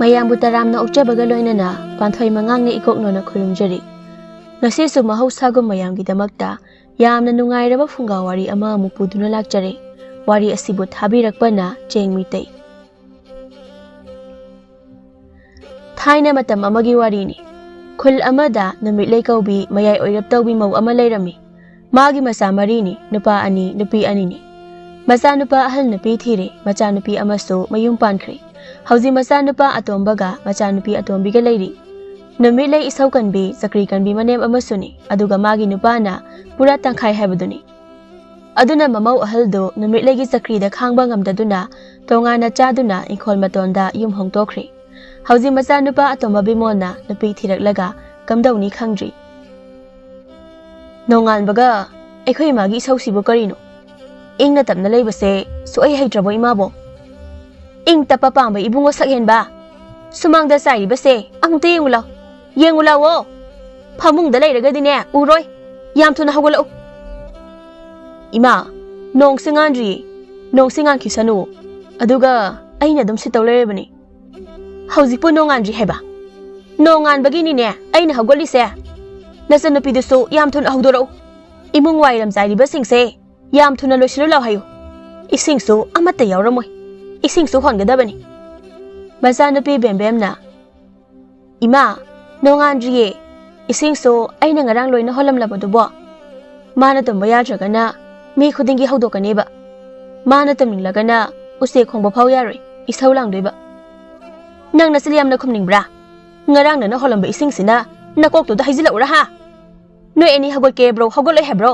ꯃꯌꯥꯝꯕꯨ ꯇꯔꯥꯝꯅ ꯑꯣꯛꯆꯕꯒ ꯂꯣꯏꯅꯅ ꯄꯥꯟꯊꯣꯏ ꯃꯉꯥꯡꯅ ꯏꯀꯣꯛꯅꯣꯅ ꯈꯨꯔꯨꯝꯖꯔꯤ꯫ ꯉꯁꯤꯁꯨ ꯃꯍꯧꯁꯥꯒꯨꯝ ꯃꯌꯥꯝꯒꯤꯗꯃꯛꯇ ꯌꯥꯝꯅ ꯅꯨꯡꯉꯥꯏꯔꯕ ꯐꯨꯡꯒꯥ ꯋꯥꯔꯤ ꯑꯃ ꯑꯃꯨꯛ ꯄꯨꯗꯨꯅ ꯂꯥꯛꯆꯔꯦ꯫ ꯋꯥꯔꯤ ꯑꯁꯤꯕꯨ ꯊꯥꯕꯤꯔꯛꯄꯅ ꯆꯦꯡ ꯃꯤꯇꯩ꯫ ꯊꯥꯏꯅ ꯃꯇꯝ ꯑꯃꯒꯤ ꯋꯥꯔꯤꯅꯤ꯫ ꯈꯨꯜ ꯑꯃꯗ ꯅꯨꯃꯤꯠꯂꯩ ꯀꯧꯕꯤ ꯃꯌꯥꯏ ꯑꯣꯏꯔꯞ ꯇꯧꯕꯤ ꯃꯧ ꯑꯃ ꯂꯩꯔꯝꯃꯤ꯫ ꯃꯥꯒꯤ ꯃꯆꯥ ꯃꯔꯤꯅꯤ, ꯅꯨꯄꯥ 2, ꯅꯨꯄꯤ 2ꯅꯤ꯫ ꯃꯆꯥꯅꯨꯄꯥ ꯑꯍꯜ ꯅꯨꯄꯤ ꯊꯤꯔꯦ, ꯃꯆꯥꯅꯨꯄꯤ ꯑꯃꯁꯨ ꯃꯌꯨꯝ ꯄꯥꯟꯈ꯭ꯔꯦ꯫ ꯍꯧꯖꯤꯛ ꯃꯆꯥꯅꯨꯄꯥ ꯑꯇꯣꯝꯕꯒ ꯃꯆꯥꯅꯨꯄꯤ ꯑꯇꯣꯝꯕꯤꯒ ꯂꯩꯔꯤ꯫ ꯅꯨꯃꯤꯠꯂꯩ ꯏꯁꯧ ꯀꯟꯕꯤ, ꯆꯀ꯭ꯔꯤ ꯀꯟꯕꯤ ꯃꯅꯦꯝ ꯑꯃꯁꯨꯅꯤ, ꯑꯗꯨꯒ ꯃꯥꯒꯤ ꯅꯨꯄꯥꯅ ꯄꯨꯔꯥ ꯇꯪꯈꯥꯏ ꯍꯥꯏꯕꯗꯨꯅꯤ꯫ ꯑꯗꯨꯅ ꯃꯃꯧ ꯑꯍꯜꯗꯨ ꯅꯨꯃꯤꯠꯂꯩꯒꯤ ꯆꯀ꯭ꯔꯤꯗ ꯈꯥꯡꯕ ꯉꯝꯗꯗꯨꯅ ꯇꯣꯉꯥꯟꯅ ꯆꯥꯗꯨꯅ ꯏꯪꯈꯣꯜ ꯃꯇꯣꯟꯗ ꯌꯨꯝ ꯍꯣꯡꯇꯣꯛꯈ꯭ꯔꯦ꯫ ꯍꯧꯖꯤꯛ ꯃꯆꯥꯅꯨꯄꯥ ꯑꯇꯣꯝꯕ ꯕꯤꯃꯣꯜꯅ ꯅꯨꯄꯤ ꯊꯤꯔꯛꯂꯒ ꯀꯝꯗꯧꯅꯤ ꯈꯪꯗ꯭ꯔꯤ꯫ ꯅꯣꯡꯉꯥꯟꯕꯒ ꯑꯩꯈꯣꯏ ꯏꯃꯥꯒꯤ ꯏꯁꯧꯁꯤꯕꯨ ꯀꯔꯤꯅꯣ? ꯏꯪꯅ ꯇꯞꯅ ꯂꯩꯕꯁꯦ ꯁꯨꯛꯍꯩ ꯍꯩꯇ꯭ꯔꯕꯣ ꯏꯃꯥꯕꯣ? ꯏꯪ ꯇꯞꯄ ꯄꯥꯝꯕ ꯏꯕꯨꯡꯉꯣ ꯁꯛꯍꯦꯟꯕ, ꯁꯨꯃꯥꯡꯗ ꯆꯥꯏꯔꯤꯕꯁꯦ ꯑꯃꯨꯛꯇ ꯌꯦꯡꯉꯨ ꯂꯥꯎ, ꯌꯦꯡꯉꯨ ꯂꯥꯎꯋꯣ꯫ ꯐꯃꯨꯡꯗ ꯂꯩꯔꯒꯗꯤꯅꯦ ꯎꯔꯣꯏ, ꯌꯥꯝ ꯊꯨꯅ ꯍꯧꯒꯠꯂꯛꯎ꯫ ꯏꯃꯥ, ꯅꯣꯡꯁꯦ ꯉꯥꯟꯗ꯭ꯔꯤꯌꯦ, ꯅꯣꯡꯁꯦ ꯉꯥꯟꯈꯤꯁꯅꯨ, ꯑꯗꯨꯒ ꯑꯩꯅ ꯑꯗꯨꯝ ꯁꯤꯠꯇꯧ ꯂꯩꯔꯕꯅꯤ꯫ ꯍꯧꯖꯤꯛꯄꯨ ꯅꯣꯡ ꯉꯥꯟꯗ꯭ꯔꯤ ꯍꯥꯏꯕ? ꯅꯣꯡ ꯉꯥꯟꯕꯒꯤꯅꯤꯅꯦ ꯑꯩꯅ ꯍꯧꯒꯠꯂꯤꯁꯦ꯫ ꯅꯆꯟꯅꯨꯄꯤꯗꯨꯁꯨ ꯌꯥꯝ ꯊꯨꯅ ꯍꯧꯗꯣꯔꯛꯎ꯫ ꯏꯃꯨꯡ ꯋꯥꯏꯔꯝ ꯆꯥꯏꯔꯤꯕꯁꯤꯡꯁꯦ ꯌꯥꯝ ꯊꯨꯅ ꯂꯣꯏꯁꯤꯜꯂꯨ ꯂꯥꯎ ꯍꯥꯏꯌꯨ꯫ ꯏꯁꯤꯡꯁꯨ ꯑꯃꯠꯇ ꯌꯥꯎꯔꯝꯃꯣꯏ, ꯏꯁꯤꯡꯁꯨ ꯍꯣꯟꯒꯗꯕꯅꯤ꯫ ꯃꯆꯥꯅꯨꯄꯤ ꯕꯦꯝꯕꯦꯝꯅ, ꯏꯃꯥ, ꯅꯣꯡꯉꯥꯟꯗ꯭ꯔꯤꯌꯦ, ꯏꯁꯤꯡꯁꯨ ꯑꯩꯅ ꯉꯔꯥꯡ ꯂꯣꯏꯅ ꯍꯣꯜꯂꯝꯂꯕꯗꯨꯕꯣ꯫ ꯃꯥꯅ ꯇꯨꯝꯕ ꯌꯥꯗ꯭ꯔꯒꯅ ꯃꯤ ꯈꯨꯗꯤꯡꯒꯤ ꯍꯧꯗꯣꯛꯀꯅꯦꯕ, ꯃꯥꯅ ꯇꯨꯝꯅꯤꯡꯂꯒꯅ ꯎꯆꯦꯛ ꯈꯣꯡꯕ ꯐꯥꯎ ꯌꯥꯔꯣꯏ, ꯏꯁꯧ ꯂꯥꯡꯗꯣꯏꯕ꯫ ꯅꯪ ꯅꯆꯤꯜ ꯌꯥꯝꯅ ꯈꯨꯝꯅꯤꯡꯕ꯭ꯔꯥ? ꯉꯔꯥꯡ ꯅꯪꯅ ꯍꯣꯜꯂꯝꯕ ꯏꯁꯤꯡꯁꯤꯅ ꯅꯀꯣꯛꯇꯨꯗ ꯍꯩꯖꯤꯜꯂꯛꯎꯔꯥ ꯍꯥ? ꯅꯣꯏ ꯑꯅꯤ ꯍꯧꯒꯠꯀꯦ ꯍꯥꯏꯕ꯭ꯔꯣ, ꯍꯧꯒꯠꯂꯣꯏ ꯍꯥꯏꯕ꯭ꯔꯣ?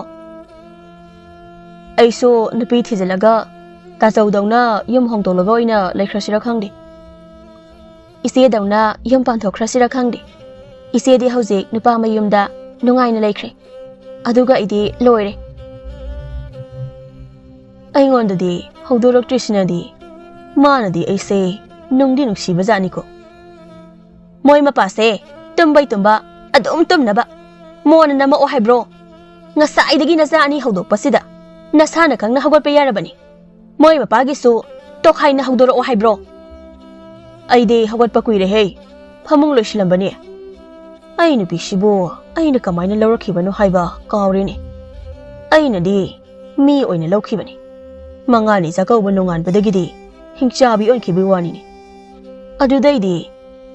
ꯑꯩꯁꯨ ꯅꯨꯄꯤ ꯊꯤꯖꯤꯜꯂꯒ ꯇꯥꯆꯧꯗꯧꯅ ꯌꯨꯝ ꯍꯣꯡꯗꯣꯛꯂꯒ ꯑꯣꯏꯅ ꯂꯩꯈ꯭ꯔꯁꯤꯔ ꯈꯪꯗꯦ꯫ ꯏꯆꯦꯗꯧꯅ ꯌꯨꯝ ꯄꯥꯟꯊꯣꯛꯈ꯭ꯔꯁꯤꯔ ꯈꯪꯗꯦ꯫ ꯏꯆꯦꯗꯤ ꯍꯧꯖꯤꯛ ꯅꯨꯄꯥ ꯃꯌꯨꯝꯗ ꯅꯨꯡꯉꯥꯏꯅ ꯂꯩꯈ꯭ꯔꯦ, ꯑꯗꯨꯒ ꯑꯩꯗꯤ ꯂꯣꯏꯔꯦ꯫ ꯑꯩꯉꯣꯟꯗꯗꯤ ꯍꯧꯗꯣꯔꯛꯇ꯭ꯔꯤꯁꯤꯅꯗꯤ ꯃꯥꯅꯗꯤ ꯑꯩꯁꯦ ꯅꯨꯡꯗꯤ ꯅꯨꯡꯁꯤꯕꯖꯥꯠꯅꯤꯀꯣ꯫ ꯃꯣꯏ ꯃꯄꯥꯁꯦ ꯇꯨꯝꯕꯩ ꯇꯨꯝꯕ, ꯑꯗꯨꯝ ꯇꯨꯝꯅꯕ ꯃꯣꯟꯅ ꯅꯝꯃꯛꯑꯣ ꯍꯥꯏꯕ꯭ꯔꯣ? ꯉꯁꯥꯏꯗꯒꯤ ꯅꯆꯥ 2 ꯍꯧꯗꯣꯛꯄꯁꯤꯗ ꯅꯁꯥꯅ ꯈꯪꯅ ꯍꯧꯒꯠꯄ ꯌꯥꯔꯕꯅꯤ꯫ ꯃꯣꯏ ꯃꯄꯥꯒꯤꯁꯨ ꯇꯣꯈꯥꯏꯅ ꯍꯧꯗꯣꯔꯛꯑꯣ ꯍꯥꯏꯕ꯭ꯔꯣ? ꯑꯩꯗꯤ ꯍꯧꯒꯠꯄ ꯀꯨꯏꯔꯦꯍꯦ, ꯐꯃꯨꯡ ꯂꯣꯏꯁꯤꯜꯂꯝꯕꯅꯤ꯫ ꯑꯩ ꯅꯨꯄꯤꯁꯤꯕꯨ ꯑꯩꯅ ꯀꯃꯥꯏꯅ ꯂꯧꯔꯛꯈꯤꯕꯅꯣ ꯍꯥꯏꯕ ꯀꯥꯎꯔꯦꯅꯦ꯫ ꯑꯩꯅꯗꯤ ꯃꯤ ꯑꯣꯏꯅ ꯂꯧꯈꯤꯕꯅꯤ꯫ ꯃꯉꯥꯅꯤ ꯆꯥꯛꯀꯧꯕ ꯅꯣꯡꯉꯥꯟꯕꯗꯒꯤꯗꯤ ꯍꯤꯡꯆꯥꯕꯤ ꯑꯣꯟꯈꯤꯕꯒꯤ ꯋꯥꯅꯤꯅꯦ꯫ ꯑꯗꯨꯗꯩꯗꯤ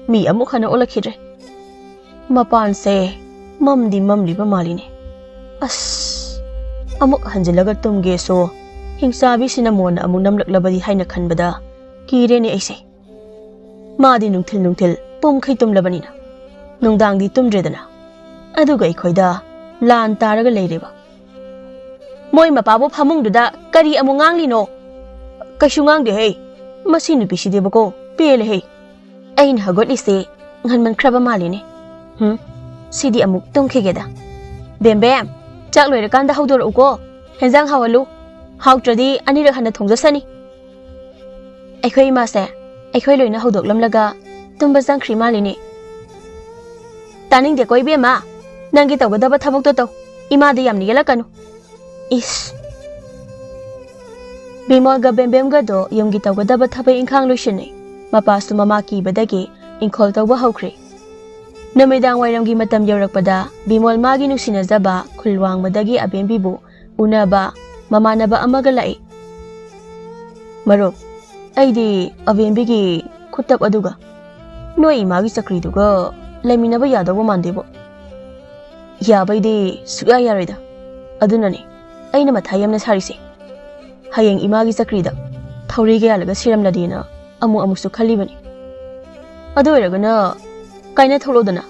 ꯃꯤ ꯑꯃꯨꯛ ꯍꯟꯅ ꯑꯣꯜꯂꯛꯈꯤꯗ꯭ರೆ꯫ ꯃꯄꯥꯟꯁꯦ ꯃꯝꯗꯤ ꯃꯝꯂꯤꯕ ꯃꯥꯜꯂꯤꯅꯦ꯫ ꯑꯁ, ꯑꯃꯨꯛ ꯍꯟꯖꯤꯜꯂꯒ ꯇꯨꯝꯒꯦꯁꯨ ꯍꯤꯡꯆꯥꯕꯤꯁꯤꯅ ꯃꯣꯟꯅ ꯑꯃꯨꯛ ꯅꯝꯂꯛꯂꯕꯗꯤ ꯍꯥꯏꯅ ꯈꯟꯕꯗ ꯀꯤꯔꯦꯅꯦ ꯑꯩꯁꯦ꯫ ꯃꯥꯗꯤ ꯅꯨꯡꯊꯤꯜ ꯄꯨꯝꯈꯩ ꯇꯨꯝꯂꯕꯅꯤꯅ ꯅꯨꯡꯗꯥꯡꯗꯤ ꯇꯨꯝꯗ꯭ꯔꯦꯗꯅ, ꯑꯗꯨꯒ ꯑꯩꯈꯣꯏꯗ ꯂꯥꯟ ꯇꯥꯔꯒ ꯂꯩꯔꯦꯕ꯫ ꯃꯣꯏ ꯃꯄꯥꯕꯨ ꯐꯃꯨꯡꯗꯨꯗ ꯀꯔꯤ ꯑꯃꯨꯛ ꯉꯥꯡꯂꯤꯅꯣ? ꯀꯩꯁꯨ ꯉꯥꯡꯗꯦꯍꯦ, ꯃꯁꯤ ꯅꯨꯄꯤꯁꯤꯗꯤꯕꯀꯣ ꯄꯦꯜꯂꯦꯍꯦ꯫ ꯑꯩꯅ ꯍꯧꯒꯠꯂꯤꯁꯦ ꯉꯟꯃꯟꯈ꯭ꯔꯕ ꯃꯥꯜꯂꯤꯅꯦ꯫ ꯁꯤꯗꯤ ꯑꯃꯨꯛ ꯇꯨꯝꯈꯤꯒꯦꯗ꯫ ꯕꯦꯝꯕꯦꯝ, ꯆꯥꯛ ꯂꯣꯏꯔꯀꯥꯟꯗ ꯍꯧꯗꯣꯔꯛꯎꯀꯣ, ꯍꯦꯟꯖꯥꯡ ꯍꯥꯎꯍꯜꯂꯨ, ꯍꯥꯎꯇ꯭ꯔꯗꯤ ꯑꯅꯤꯔꯛ ꯍꯟꯅ ꯊꯣꯡꯖꯁꯅꯤ꯫ ꯑꯩꯈꯣꯏ ꯏꯃꯥꯁꯦ ꯑꯩꯈꯣꯏ ꯂꯣꯏꯅ ꯍꯧꯗꯣꯛꯂꯝꯂꯒ ꯇꯨꯝꯕ ꯆꯪꯈ꯭ꯔꯤ ꯃꯥꯜꯂꯤꯅꯦ꯫ ꯇꯥꯅꯤꯡꯗꯦꯀꯣ ꯏꯕꯦꯝꯃ, ꯅꯪꯒꯤ ꯇꯧꯒꯗꯕ ꯊꯕꯛꯇꯣ ꯇꯧ, ꯏꯃꯥꯗ ꯌꯥꯝꯅ ꯌꯦꯜꯂꯛꯀꯅꯨ꯫ ꯏꯁ! ꯕꯤꯃꯣꯜꯒ ꯕꯦꯝꯕꯦꯝꯒꯗꯣ ꯌꯨꯝꯒꯤ ꯇꯧꯒꯗꯕ ꯊꯕꯛ ꯏꯪꯈꯥꯡ ꯂꯣꯏꯁꯤꯟꯅꯩ꯫ ꯃꯄꯥꯁꯨ ꯃꯃꯥ ꯀꯤꯕꯗꯒꯤ ꯏꯪꯈꯣꯜ ꯇꯧꯕ ꯍꯧꯈ꯭ꯔꯦ꯫ ꯅꯨꯃꯤꯗꯥꯡ ꯋꯥꯏꯔꯝꯒꯤ ꯃꯇꯝ ꯌꯧꯔꯛꯄꯗ ꯕꯤꯃꯣꯜ ꯃꯥꯒꯤ ꯅꯨꯡꯁꯤꯅꯖꯕ ꯈꯨꯜ ꯋꯥꯡꯃꯗꯒꯤ ꯑꯕꯦꯝꯕꯤꯕꯨ ꯎꯅꯕ ꯃꯃꯥꯟꯅꯕ ꯑꯃꯒ ꯂꯥꯛꯏ꯫ ꯃꯔꯨꯞ, ꯑꯩꯗꯤ ꯑꯕꯦꯝꯕꯤꯒꯤ ꯈꯨꯠꯇꯞ ꯑꯗꯨꯒ ꯅꯣꯏ ꯏꯃꯥꯒꯤ ꯆꯀ꯭ꯔꯤꯗꯨꯒ ꯂꯩꯃꯤꯟꯅꯕ ꯌꯥꯗꯧꯕ ꯃꯥꯟꯗꯦꯕꯣ꯫ ꯌꯥꯕꯩꯗꯤ ꯁꯨꯛꯌꯥ ꯌꯥꯔꯣꯏꯗ, ꯑꯗꯨꯅꯅꯦ ꯑꯩꯅ ꯃꯊꯥ ꯌꯥꯝꯅ ꯁꯥꯔꯤꯁꯦ꯫ ꯍꯌꯦꯡ ꯏꯃꯥꯒꯤ ꯆꯀ꯭ꯔꯤꯗ ꯊꯧꯔꯤꯒ ꯌꯥꯜꯂꯒ ꯁꯤꯔꯝꯂꯗꯤꯅ ꯑꯃꯨꯛꯁꯨ ꯈꯜꯂꯤꯕꯅꯤ꯫ ꯑꯗꯨ ꯑꯣꯏꯔꯒꯅ ꯀꯥꯏꯅ ꯊꯣꯛꯂꯣꯗꯅ,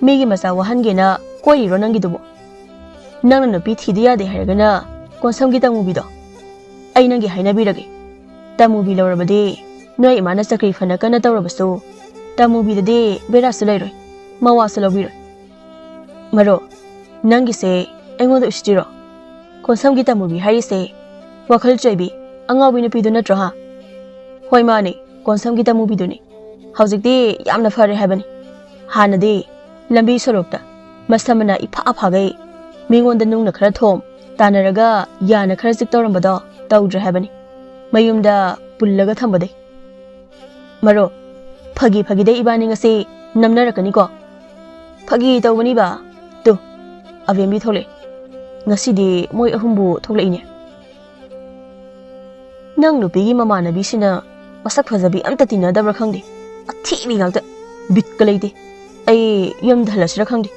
ꯃꯤꯒꯤ ꯃꯆꯥ ꯋꯥꯍꯟꯒꯦꯅ ꯀꯣꯏꯔꯤꯔꯣ ꯅꯪꯒꯤꯗꯨꯕꯣ? ꯅꯪꯅ ꯅꯨꯄꯤ ꯊꯤꯗ ꯌꯥꯗꯦ ꯍꯥꯏꯔꯒꯅ ꯀꯣꯟꯁꯝꯒꯤ ꯇꯃꯨꯕꯤꯗꯣ ꯑꯩ ꯅꯪꯒꯤ ꯍꯥꯏꯅꯕꯤꯔꯒꯦ꯫ ꯇꯃꯨꯕꯤ ꯂꯧꯔꯕꯗꯤ ꯅꯣꯏ ꯏꯃꯥꯅ ꯆꯀ꯭ꯔꯤ ꯐꯅ ꯀꯟꯅ ꯇꯧꯔꯕꯁꯨ ꯇꯃꯨꯕꯤꯗꯗꯤ ꯕꯦꯔꯥꯁꯨ ꯂꯩꯔꯣꯏ, ꯃꯋꯥꯁꯨ ꯂꯧꯕꯤꯔꯣꯏ꯫ ꯃꯔꯣ, ꯅꯪꯒꯤꯁꯦ ꯑꯩꯉꯣꯟꯗ ꯎꯁꯤꯇꯤꯔꯣ? ꯀꯣꯟꯁꯝꯒꯤ ꯇꯃꯨꯕꯤ ꯍꯥꯏꯔꯤꯁꯦ ꯋꯥꯈꯜ ꯆꯣꯏꯕꯤ ꯑꯉꯥꯎꯕꯤ ꯅꯨꯄꯤꯗꯨ ꯅꯠꯇ꯭ꯔꯣ ꯍꯥ? ꯍꯣꯏ ꯃꯥꯅꯦ, ꯀꯣꯟꯁꯝꯒꯤ ꯇꯃꯨꯕꯤꯗꯨꯅꯤ꯫ ꯍꯧꯖꯤꯛꯇꯤ ꯌꯥꯝꯅ ꯐꯔꯦ ꯍꯥꯏꯕꯅꯤ꯫ ꯍꯥꯟꯅꯗꯤ ꯂꯝꯕꯤ ꯁꯣꯔꯣꯛꯇ ꯃꯁꯝꯅ ꯏꯐꯥ ꯐꯥꯒꯩ ꯃꯤꯉꯣꯟꯗ ꯅꯨꯡꯅ ꯈꯔ ꯊꯣꯝ ꯇꯥꯟꯅꯔꯒ ꯌꯥꯅ ꯈꯔ ꯆꯤꯛ ꯇꯧꯔꯝꯕꯗꯣ ꯇꯧꯗ꯭ꯔꯦ ꯍꯥꯏꯕꯅꯤ, ꯃꯌꯨꯝꯗ ꯄꯨꯜꯂꯒ ꯊꯝꯕꯗꯩ꯫ ꯃꯔꯣ, Phagi phagidai ibani ngasi namnarakani ko. Phagi tawbani ba. Tu Abembi thole. Ngasidi moi ahumbu tholai ne. Nang nupigi mamanabi sina masak fajabi amta tinadabra khangdi. Athibi ngakta bit ka leite. Ai yam dhalasra khangdi.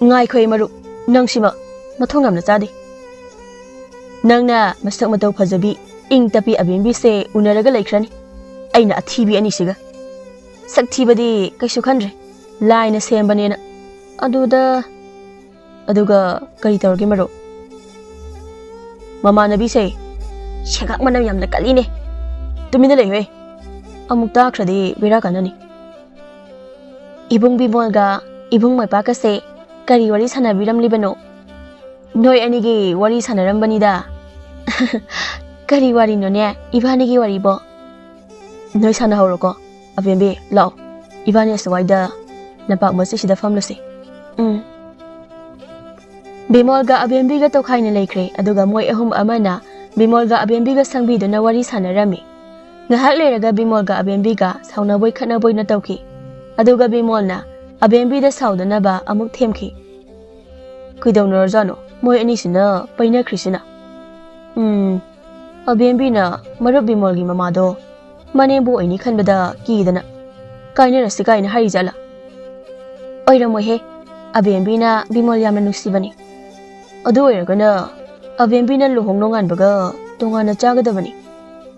Ngai khoi maru nang sima mathong amna chade. Nang na masak matau fajabi ing tapi Abembi se unaraga laikhrani. Aina athibi ani siga. Sakthibadi kaisu khandre. Laina sembanena. Aduga kari tawrge maro. Mamanabi se shagak manam yamna kaline. Tumina lehwe. Amuk takradi bira kanani. Ibung Bimolga ibung maipa kase kari wari sanabiram libano. Noi anigi wari sanarambani. Kari wari no ne ibanigi wari bo. Noi sana horoko. Abembi lao. Ibani aswaida napak masi sida famlose. Bimolga Abembiga tokhaina leikre aduga moi ahum amana Bimolga Abembiga sangbiduna wari sanarami. Ngahak leiraga Bimolga Abembiga saunaboi khatnaboi na tawki. Aduga Bimolna Abembida saudanaba amuk themki. Kuidawna rajano moi anisina paina krisina. Abembina marup Bimolgi mamado manembo aini khanbada kidana. Kaina rasikaina harijala. Oira mohe Abembina Bimol yamna nusibani. Adu oiragana Abembina luhongno nganbaga tongana chagadabani.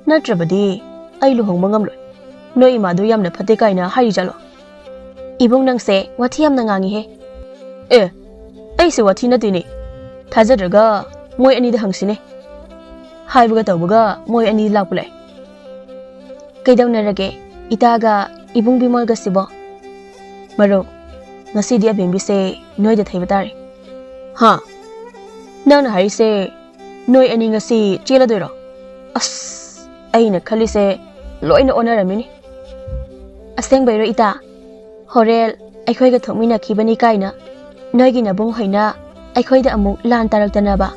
Natrabadi ai luhongma ngamloi. Noi imadu yamna phate kaina harijalo. Ibung nangse wathi yamna ngangi he. Ai se wathi natini. Thajadraga moi ani da hangsine. Haibuga tawbuga moi ani lapulai. Kaidawna rage itaga ibung Bimolga sibo. Maro ngasidi Abembi se noi da thaiba tare. Ha. Nang hari se noi ani ngasi chela doiro. As aina khali se loina onaramini. Aseng bairo ita. Horel aikhoi ga thomina khibani kaina. Noi gi nabung hoina aikhoi da amuk lan taraktana ba.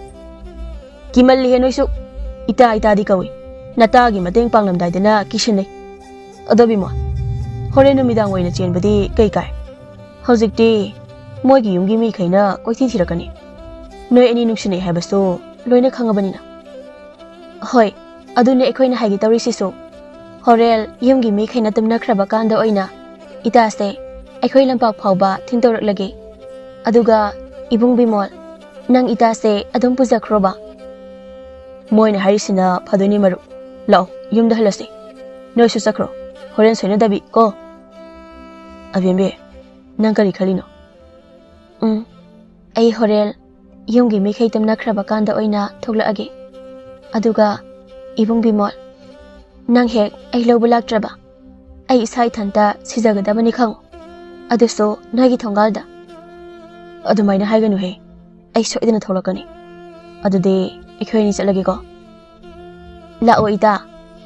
Kimalli he noisu ita di kawi. Nata gi mateng panglamdai dana kishinai. Adobi mo. Horel numidang oina chenbadi kai kai. Hojikti moi gi yumgi mi khaina koithi thirakani. Noi ani nungsinai habaso loina khangabanina. Hoi adune aikhoina haigi tawri sisu. Horel yumgi mi khaina tumna khraba kanda oina ita se aikhoi lampak phawba thingtorak lage. Aduga ibung Bimol nang ita se adum pujakroba. Moina harisina phadoni maru. Lao yumda halase. Noi su sakro. Horen soina dabi ko. Abembe nang kari khalino. Ai horel yumgi mi khaitam nakraba kanda oina thogla age. Aduga ibung Bimol nang hek ai lobulak traba. Ai isai thanta sijagadabani khang. Aduso nagi thongalda. Adumaina haiganu he. Ai soidana tholakani. Adude ikhoini chalage ko. La oita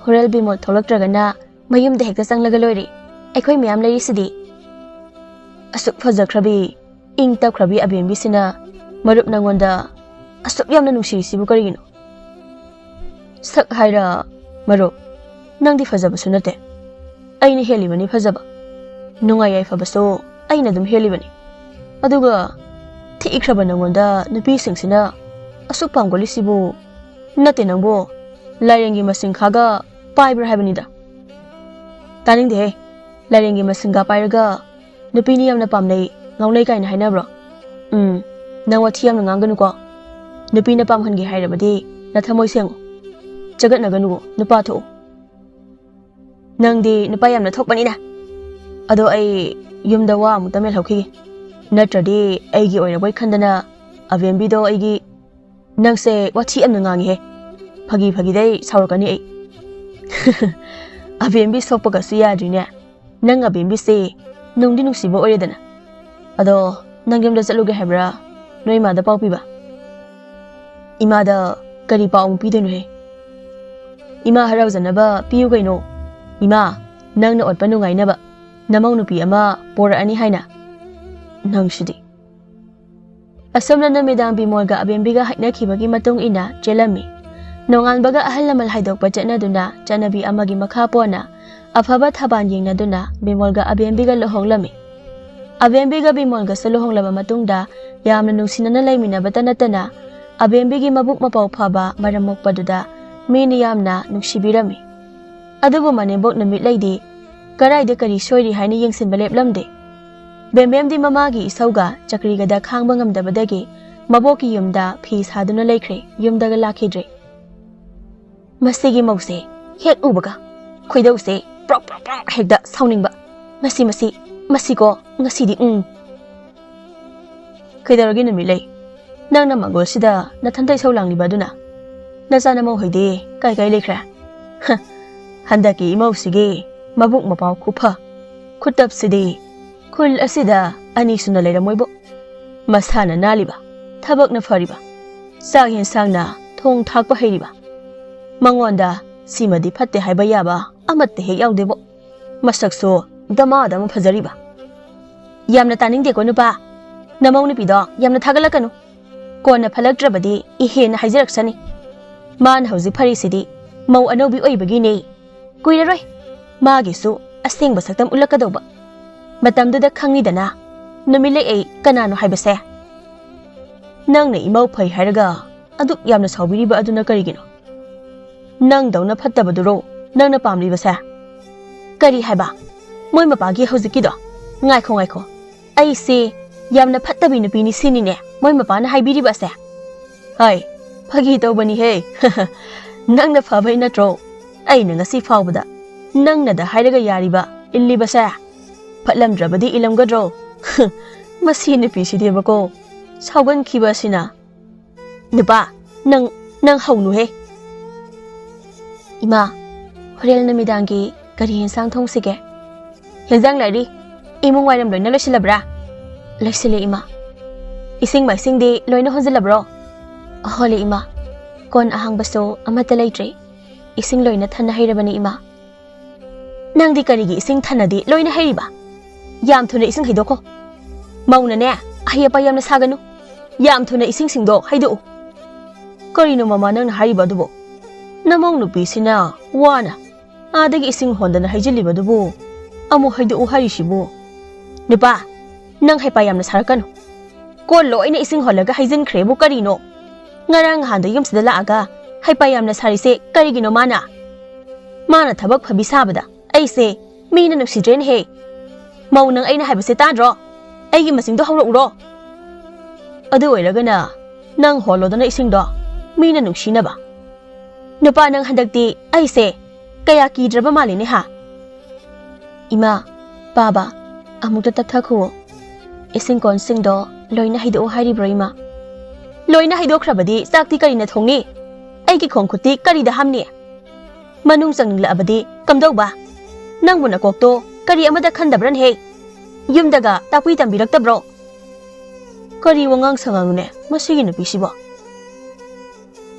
horel Bimol tholaktragana mayum de hekta changlaga loiri. Aikhoi miyam leiri sidi. Asuk fajakhrabi ing tapkhrabi Abembi sina marup nangonda asuk yamna nungsi sibu karigino. Sak haira marup nangdi fajabasu nate. Aina helibani fajaba. Nungai ai fabaso aina dum helibani. Aduga thiikraba nangonda nupi singsina asuk pamgoli sibu nate nangbo lairengi masing khaga paibra habanida. Taning de lairengi masinga pairaga nupi ni yamna pamnei ngaunai kaina hainabro. Nang wathi yamna nganganu ko. Nupi na pamhangi hairabadi na thamoi sengo. Jagat naganu nupa tho. Nangdi nupa yamna thokpani na. Ado ai yumda wa mutamel hokhi. Natradi aigi oiraboi khandana Abembi do aigi nangse wathi amna ngangi he. Phagi dai saurakani ai. Abembi sokpaga su yadrine. Nang Abembi se nungdi nungsibo oiredana. Ado nang yumda chaluge hebra noi ma da pau piba. Ima da kari pau pi denu he. Ima harau janaba piu gaino. Ima nang na otpa nungai na ba. Namau nupi ama pora ani haina. Nang shidi. Asomna namidang Bimolga Abembiga haina khibagi matung ina jelami. Nongan baga ahal lamal haidok pa jana duna janabi amagi makha pona ꯑꯐꯕ ꯊꯕꯥꯟ ꯌꯦꯡꯅꯗꯨꯅ ꯕꯤꯃꯣꯜꯒ ꯑꯕꯦꯝꯕꯤꯒ ꯂꯨꯍꯣꯡꯂꯝꯃꯤ꯫ ꯑꯕꯦꯝꯕꯤꯒ ꯕꯤꯃꯣꯜꯒꯁꯨ ꯂꯨꯍꯣꯡꯂꯕ ꯃꯇꯨꯡꯗ ꯌꯥꯝꯅ ꯅꯨꯡꯁꯤꯅꯅ ꯂꯩꯃꯤꯟꯅꯕꯇ ꯅꯠꯇꯅ ꯑꯕꯦꯝꯕꯤꯒꯤ ꯃꯕꯨꯛ ꯃꯄꯥꯎ ꯐꯕ ꯃꯔꯝ ꯃꯣꯛꯄꯗꯨꯗ ꯃꯤꯅ ꯌꯥꯝꯅ ꯅꯨꯡꯁꯤꯕꯤꯔꯝꯃꯤ꯫ ꯑꯗꯨꯕꯨ ꯃꯅꯦꯝꯕꯣꯛ ꯅꯨꯃꯤꯠꯂꯩꯗꯤ ꯀꯔꯥꯏꯗ ꯀꯔꯤ ꯁꯣꯏꯔꯤ ꯍꯥꯏꯅ ꯌꯦꯡꯁꯤꯟꯕ ꯂꯦꯞꯂꯝꯗꯦ꯫ ꯕꯦꯝꯕꯦꯝꯗꯤ ꯃꯃꯥꯒꯤ ꯏꯁꯧꯒ ꯆꯀ꯭ꯔꯤꯒꯗ ꯈꯥꯡꯕ ꯉꯝꯗꯕꯗꯒꯤ ꯃꯕꯣꯛꯀꯤ ꯌꯨꯝꯗ ꯐꯤ ꯁꯥꯗꯨꯅ ꯂꯩꯈ꯭ꯔꯦ, ꯌꯨꯝꯗꯒ ꯂꯥꯛꯈꯤꯗ꯭ꯔꯦ꯫ ꯃꯁꯤꯒꯤ ꯃꯧꯁꯦ ꯍꯦꯛ ꯎꯕꯒ ꯈꯣꯏꯗꯧꯁꯦ ꯄ꯭ꯔꯣꯛ ꯄ꯭ꯔꯣꯛ ꯄ꯭ꯔꯣꯛ ꯍꯦꯛꯇ ꯁꯥꯎꯅꯤꯡꯕ꯫ ꯃꯁꯤꯀꯣ ꯉꯁꯤꯗꯤ ꯀꯩꯗꯧꯔꯒꯦ ꯅꯨꯃꯤꯠꯂꯩ? ꯅꯪꯅ ꯃꯪꯒꯣꯜꯁꯤꯗ ꯅꯊꯟꯇ ꯏꯁꯧ ꯂꯥꯡꯂꯤꯕ ꯑꯗꯨꯅ? ꯅꯆꯥ ꯅꯃꯧ ꯍꯣꯏꯗꯤ ꯀꯥꯏ ꯂꯩꯈ꯭ꯔꯦ? ꯍꯟꯗꯛꯀꯤ ꯏꯃꯧꯁꯤꯒꯤ ꯃꯕꯨꯛ ꯃꯄꯥꯎ ꯈꯨꯐ ꯈꯨꯇꯞꯁꯤꯗꯤ ꯈꯨꯜ ꯑꯁꯤꯗ ꯑꯅꯤ ꯁꯨꯅ ꯂꯩꯔꯝꯃꯣꯏꯕꯣ꯫ ꯃꯁꯥꯅ ꯅꯥꯜꯂꯤꯕ, ꯊꯕꯛꯅ ꯐꯔꯤꯕ, ꯆꯥꯛ ꯌꯦꯟꯁꯥꯡꯅ ꯊꯣꯡ ꯊꯥꯛꯄ ꯍꯩꯔꯤꯕ, ꯃꯉꯣꯟꯗ ꯁꯤꯃꯗꯤ ꯐꯠꯇꯦ ꯍꯥꯏꯕ ꯌꯥꯕ ꯑꯃꯠꯇ ꯍꯦꯛ ꯌꯥꯎꯗꯦꯕꯣ꯫ ꯃꯁꯛꯁꯨ ꯗꯃꯥꯗ ꯑꯃ ꯐꯖꯔꯤꯕ꯫ ꯌꯥꯝꯅ ꯇꯥꯅꯤꯡꯗꯦꯀꯣ ꯅꯨꯄꯥ, ꯅꯃꯧ ꯅꯨꯄꯤꯗꯣ ꯌꯥꯝꯅ ꯊꯥꯒꯠꯂꯛꯀꯅꯨ꯫ ꯀꯣꯟꯅ ꯐꯠꯂꯛꯇ꯭ꯔꯕꯗꯤ ꯏꯍꯦꯟꯅ ꯍꯥꯏꯖꯔꯛꯁꯅꯤ꯫ ꯃꯥꯅ ꯍꯧꯖꯤꯛ ꯐꯔꯤꯁꯤꯗꯤ ꯃꯧ ꯑꯅꯧꯕꯤ ꯑꯣꯏꯕꯒꯤꯅꯦ꯫ ꯀꯨꯏꯔꯔꯣꯏ ꯃꯥꯒꯤꯁꯨ ꯑꯁꯦꯡꯕ ꯁꯛꯇꯝ ꯎꯠꯂꯛꯀꯗꯧꯕ꯫ ꯃꯇꯝꯗꯨꯗ ꯈꯪꯅꯤꯗꯅ ꯅꯨꯃꯤꯠꯂꯩ ꯑꯩ ꯀꯅꯥꯅꯣ ꯍꯥꯏꯕꯁꯦ꯫ ꯅꯪꯅ ꯏꯃꯧ ꯐꯩ ꯍꯥꯏꯔꯒ ꯑꯗꯨꯛ ꯌꯥꯝꯅ ꯁꯥꯎꯕꯤꯔꯤꯕ ꯑꯗꯨꯅ ꯀꯔꯤꯒꯤꯅꯣ? ꯅꯪꯗꯧꯅ ꯐꯠꯇꯕꯗꯨꯔꯣ ꯅꯪꯅ ꯄꯥꯝꯂꯤꯕꯁꯦ? ꯀꯔꯤ ꯍꯥꯏꯕ? ꯃꯣꯏ ꯃꯄꯥꯒꯤ ꯍꯧꯖꯤꯛꯀꯤꯗꯣ? ꯉꯥꯏꯈꯣ, ꯑꯩꯁꯦ ꯌꯥꯝꯅ ꯐꯠꯇꯕꯤ ꯅꯨꯄꯤꯅꯤ ꯁꯤꯅꯤꯅꯦ ꯃꯣꯏ ꯃꯄꯥꯅ ꯍꯥꯏꯕꯤꯔꯤꯕꯁꯦ? ꯍꯥꯏ, ꯐꯥꯒꯤ ꯇꯧꯕꯅꯤꯍꯦ꯫ ꯅꯪꯅ ꯐꯕꯩ ꯅꯠꯇ꯭ꯔꯣ ꯑꯩꯅ ꯉꯁꯤ ꯐꯥꯎꯕꯗ ꯅꯪꯅꯗ ꯍꯥꯏꯔꯒ ꯌꯥꯔꯤꯕ ꯏꯜꯂꯤꯕꯁꯦ? ꯐꯠꯂꯝꯗ꯭ꯔꯕꯗꯤ ꯏꯜꯂꯝꯒꯗ꯭ꯔꯣ? ꯃꯁꯤ ꯅꯨꯄꯤꯁꯤꯗꯤꯕꯀꯣ ꯁꯥꯎꯒꯟꯈꯤꯕ ꯑꯁꯤꯅ꯫ ꯅꯨꯄꯥ, ꯅꯪ ꯍꯧꯅꯨꯍꯦ꯫ ꯏꯃꯥ, ꯍꯣꯔꯦꯟ ꯅꯨꯃꯤꯗꯥꯡꯒꯤ ꯀꯔꯤ ꯌꯦꯟꯁꯥꯡ ꯊꯣꯡꯁꯤꯒꯦ? ꯌꯦꯟꯁꯥꯡ ꯂꯩꯔꯤ꯫ ꯏꯃꯨꯡ ꯋꯥꯏꯔꯝ ꯂꯣꯏꯅ ꯂꯣꯏꯁꯤꯜꯂꯕ꯭ꯔꯥ? ꯂꯣꯏꯁꯤꯜꯂꯦ ꯏꯃꯥ꯫ ꯏꯁꯤꯡ ꯃꯥꯏꯁꯤꯡꯗꯤ ꯂꯣꯏꯅ ꯍꯣꯟꯖꯤꯜꯂꯕ꯭ꯔꯣ? ꯍꯣꯜꯂꯦ ꯏꯃꯥ꯫ ꯀꯣꯟ ꯑꯍꯥꯡꯕꯁꯨ ꯑꯃꯠꯇ ꯂꯩꯇ꯭ꯔꯦ꯫ ꯏꯁꯤꯡ ꯂꯣꯏꯅ ꯊꯟꯅ ꯍꯩꯔꯕꯅꯤ ꯏꯃꯥ꯫ ꯅꯪꯗꯤ ꯀꯔꯤꯒꯤ ꯏꯁꯤꯡ ꯊꯟꯅꯗꯤ ꯂꯣꯏꯅ ꯍꯩꯔꯤꯕ? ꯌꯥꯝ ꯊꯨꯅ ꯏꯁꯤꯡ ꯍꯩꯗꯣꯛꯈꯣ꯫ ꯃꯧꯅꯅꯦ ꯑꯍꯩ ꯑꯄꯥ ꯌꯥꯝꯅ ꯁꯥꯒꯅꯨ꯫ ꯌꯥꯝ ꯊꯨꯅ ꯏꯁꯤꯡꯁꯤꯡꯗꯣ ꯍꯩꯗꯣꯛꯎ꯫ ꯀꯔꯤꯅꯣ ꯃꯃꯥ ꯅꯪꯅ ꯍꯥꯏꯔꯤꯕ ꯑꯗꯨꯕꯨ? ꯅꯃꯧ ꯅꯨꯄꯤꯁꯤꯅ ꯋꯥꯅ ꯑꯥꯗꯒꯤ ꯏꯁꯤꯡ ꯍꯣꯟꯗꯅ ꯍꯩꯖꯤꯜꯂꯤꯕꯗꯨꯕꯨ ꯑꯃꯨꯛ ꯍꯩꯗꯣꯛꯎ ꯍꯥꯏꯔꯤꯁꯤꯕꯨ? ꯅꯨꯄꯥ, ꯅꯪ ꯍꯩꯄꯥ ꯌꯥꯝꯅ ꯁꯥꯔꯛꯀꯅꯨ꯫ ꯀꯣꯟ ꯂꯣꯏꯅ ꯏꯁꯤꯡ ꯍꯣꯜꯂꯒ ꯍꯩꯖꯤꯟꯈ꯭ꯔꯦꯕꯨ ꯀꯔꯤꯅꯣ? ꯉꯔꯥꯡ ꯅꯍꯥꯟꯗ ꯌꯨꯝꯁꯤꯗ ꯂꯥꯛꯑꯒ ꯍꯩꯄꯥ ꯌꯥꯝꯅ ꯁꯥꯔꯤꯁꯦ ꯀꯔꯤꯒꯤꯅꯣ ꯃꯥꯅ? ꯃꯥꯅ ꯊꯕꯛ ꯐꯕꯤ ꯁꯥꯕꯗ ꯑꯩꯁꯦ ꯃꯤꯅ ꯅꯨꯡꯁꯤꯗ꯭ꯔꯦꯅꯦꯍꯦ꯫ ꯃꯧ ꯅꯪ ꯑꯩꯅ ꯍꯥꯏꯕꯁꯦ ꯇꯥꯗ꯭ꯔꯣ? ꯑꯩꯒꯤ ꯃꯁꯤꯡꯗꯣ ꯍꯧꯔꯛꯎꯔꯣ? ꯑꯗꯨ ꯑꯣꯏꯔꯒꯅ ꯅꯪ ꯍꯣꯜꯂꯣꯗꯅ ꯏꯁꯤꯡꯗꯣ ꯃꯤꯅ ꯅꯨꯡꯁꯤꯅꯕ꯫ ꯅꯨꯄꯥ, ꯅꯪ ꯍꯟꯗꯛꯇꯤ ꯑꯩꯁꯦ ꯀꯌꯥ ꯀꯤꯗ꯭ꯔꯕ ꯃꯥꯜꯂꯤꯅꯦ ꯍꯥ? ꯏꯃꯥ, ꯕꯥꯕꯥ, ꯑꯃꯨꯛꯇ ꯇꯞꯊꯈꯨꯋꯣ꯫ ꯏꯁꯤꯡ ꯀꯣꯟꯁꯤꯡꯗꯣ ꯂꯣꯏꯅ ꯍꯩꯗꯣꯛꯎ ꯍꯥꯏꯔꯤꯕ꯭ꯔꯣ ꯏꯃꯥ? ꯂꯣꯏꯅ ꯍꯩꯗꯣꯛꯈ꯭ꯔꯕꯗꯤ ꯆꯥꯛꯇꯤ ꯀꯔꯤꯅ ꯊꯣꯡꯅꯤ? ꯑꯩꯒꯤ ꯈꯣꯡ ꯈꯨꯠꯇꯤ ꯀꯔꯤꯗ ꯍꯥꯝꯅꯤ? ꯃꯅꯨꯡ ꯆꯪꯅꯤꯡꯂꯛꯑꯕꯗꯤ ꯀꯝꯗꯧꯕ? ꯅꯪꯕꯨ ꯅꯀꯣꯛꯇꯣ ꯀꯔꯤ ꯑꯃꯗ ꯈꯟꯗꯕ꯭ꯔꯅꯦꯍꯦ? ꯌꯨꯝꯗꯒ ꯇꯥꯛꯄꯤ ꯇꯝꯕꯤꯔꯛꯇꯕ꯭ꯔꯣ? ꯀꯔꯤ ꯋꯥꯉꯥꯡ ꯁꯉꯥꯡꯅꯣꯅꯦ ꯃꯁꯤꯒꯤ ꯅꯨꯄꯤꯁꯤꯕꯣ?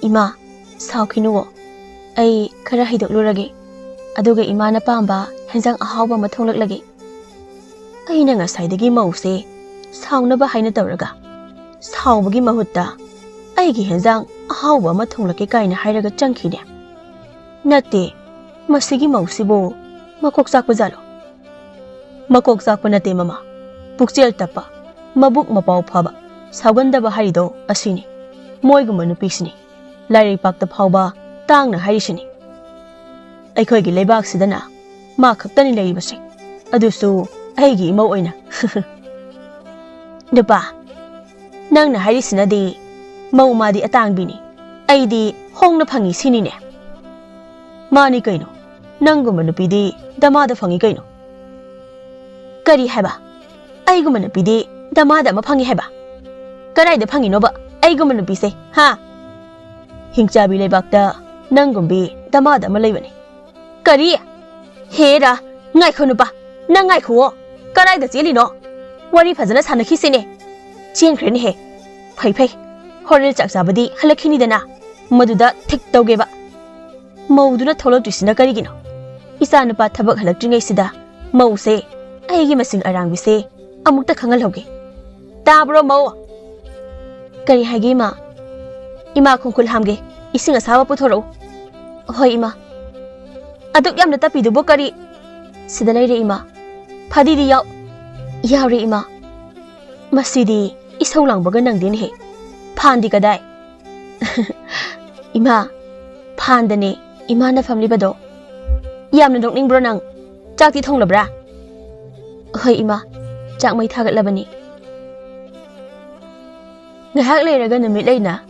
ꯏꯃꯥ, ꯁꯥꯎꯈꯤꯅꯨꯋꯣ꯫ ꯑꯩ ꯈꯔ ꯍꯩꯗꯣꯛꯂꯨꯔꯒꯦ, ꯑꯗꯨꯒ ꯏꯃꯥꯅ ꯄꯥꯝꯕ ꯍꯦꯟꯖꯥꯡ ꯑꯍꯥꯎꯕ ꯑꯃ ꯊꯣꯡꯂꯛꯂꯒꯦ꯫ ꯑꯩꯅ ꯉꯁꯥꯏꯗꯒꯤ ꯃꯧꯁꯦ ꯁꯥꯎꯅꯕ ꯍꯥꯏꯅ ꯇꯧꯔꯒ ꯁꯥꯎꯕꯒꯤ ꯃꯍꯨꯠꯇ ꯑꯩꯒꯤ ꯍꯦꯟꯖꯥꯡ ꯑꯍꯥꯎꯕ ꯑꯃ ꯊꯣꯡꯂꯛꯀꯦ ꯀꯥꯏꯅ ꯍꯥꯏꯔꯒ ꯆꯪꯈꯤꯅꯦ꯫ ꯅꯠꯇꯦ, ꯃꯁꯤꯒꯤ ꯃꯧꯁꯤꯕꯨ ꯃꯀꯣꯛ ꯆꯥꯛꯄꯖꯥꯠꯂꯣ? ꯃꯀꯣꯛ ꯆꯥꯛꯄ ꯅꯠꯇꯦ ꯃꯃꯥ, ꯄꯨꯛꯆꯦꯜ ꯇꯞꯄ, ꯃꯕꯨꯛ ꯃꯄꯥꯎ ꯐꯕ, ꯁꯥꯎꯒꯟꯗꯕ ꯍꯥꯏꯔꯤꯗꯣ ꯑꯁꯤꯅꯤ꯫ ꯃꯣꯏꯒꯨꯝꯕ ꯅꯨꯄꯤꯁꯤꯅꯤ ꯂꯥꯏꯔꯩꯄꯥꯛꯇ ꯐꯥꯎꯕ ꯇꯥꯡꯅ ꯍꯥꯏꯔꯤꯁꯤꯅꯤ꯫ ꯑꯩꯈꯣꯏꯒꯤ ꯂꯩꯕꯥꯛꯁꯤꯗꯅ ꯃꯥ ꯈꯛꯇꯅꯤ ꯂꯩꯔꯤꯕꯁꯦ, ꯑꯗꯨꯁꯨ ꯑꯩꯒꯤ ꯏꯃꯧ ꯑꯣꯏꯅ꯫ ꯅꯨꯄꯥ, ꯅꯪꯅ ꯍꯥꯏꯔꯤꯁꯤꯅꯗꯤ ꯃꯧ ꯃꯥꯗꯤ ꯑꯇꯥꯡꯕꯤꯅꯤ, ꯑꯩꯗꯤ ꯍꯣꯡꯅ ꯐꯪꯉꯤ ꯁꯤꯅꯤꯅꯦ꯫ ꯃꯥꯅꯤ ꯀꯩꯅꯣ, ꯅꯪꯒꯨꯝꯕ ꯅꯨꯄꯤꯗꯤ ꯗꯃꯥꯗ ꯐꯪꯉꯤ ꯀꯩꯅꯣ꯫ ꯀꯔꯤ ꯍꯥꯏꯕ? ꯑꯩꯒꯨꯝꯕ ꯅꯨꯄꯤꯗꯤ ꯗꯃꯥꯗ ꯑꯃ ꯐꯪꯉꯤ ꯍꯥꯏꯕ? ꯀꯗꯥꯏꯗ ꯐꯪꯉꯤꯅꯣꯕ ꯑꯩꯒꯨꯝꯕ ꯅꯨꯄꯤꯁꯦ ꯍꯥ? ꯍꯤꯡꯆꯥꯕꯤ ꯂꯩꯕꯥꯛꯇ ꯅꯪꯒꯨꯝꯕꯤ ꯗꯃꯥꯗ ꯑꯃ ꯂꯩꯕꯅꯤ꯫ ꯀꯔꯤ? ꯍꯦꯔꯥ, ꯉꯥꯏꯈꯣ ꯅꯨꯄꯥ, ꯅꯪ ꯉꯥꯏꯈꯣꯋꯣ꯫ ꯀꯗꯥꯏꯗ ꯆꯦꯜꯂꯤꯅꯣ? ꯋꯥꯔꯤ ꯐꯖꯅ ꯁꯥꯟꯅꯈꯤꯁꯤꯅꯦ꯫ ꯆꯦꯟꯈ꯭ꯔꯦꯅꯦꯍꯦ꯫ ꯐꯩ, ꯍꯣꯔꯦꯟ ꯆꯥꯛ ꯆꯥꯕꯗꯤ ꯍꯜꯂꯛꯈꯤꯅꯤꯗꯅ, ꯃꯗꯨꯗ ꯊꯤꯛ ꯇꯧꯒꯦꯕ꯫ ꯃꯧꯗꯨꯅ ꯊꯣꯛꯂꯛꯇ꯭ꯔꯤꯁꯤꯅ ꯀꯔꯤꯒꯤꯅꯣ? ꯏꯆꯥ ꯅꯨꯄꯥ ꯊꯕꯛ ꯍꯜꯂꯛꯇ꯭ꯔꯤꯉꯩꯁꯤꯗ ꯃꯧꯁꯦ ꯑꯩꯒꯤ ꯃꯁꯤꯡ ꯑꯔꯥꯡꯕꯤꯁꯦ ꯑꯃꯨꯛꯇ ꯈꯪꯍꯜꯍꯧꯒꯦ꯫ ꯇꯥꯕ꯭ꯔꯣ ꯃꯧ? ꯀꯔꯤ ꯍꯥꯏꯒꯦ ꯏꯃꯥ? ꯏꯃꯥ ꯈꯣꯡꯈꯨꯜ ꯍꯥꯝꯒꯦ, ꯏꯁꯤꯡ ꯑꯁꯥꯕ ꯄꯨꯊꯣꯔꯛꯎ꯫ ꯍꯣꯏ ꯏꯃꯥ꯫ ꯑꯗꯨꯛ ꯌꯥꯝꯅ ꯇꯞꯄꯤꯗꯨꯕꯨ ꯀꯔꯤ? sida leire ima. Phadi di yauri ima. Masidi isau langbaga nangdin he. Phandi kadai. Ima, phandane ima na family bado. Yamna dokning bro nang. Chak ti thong labra. Hoi ima, chak mai thagat labani. Ngahak leiraga namit leina.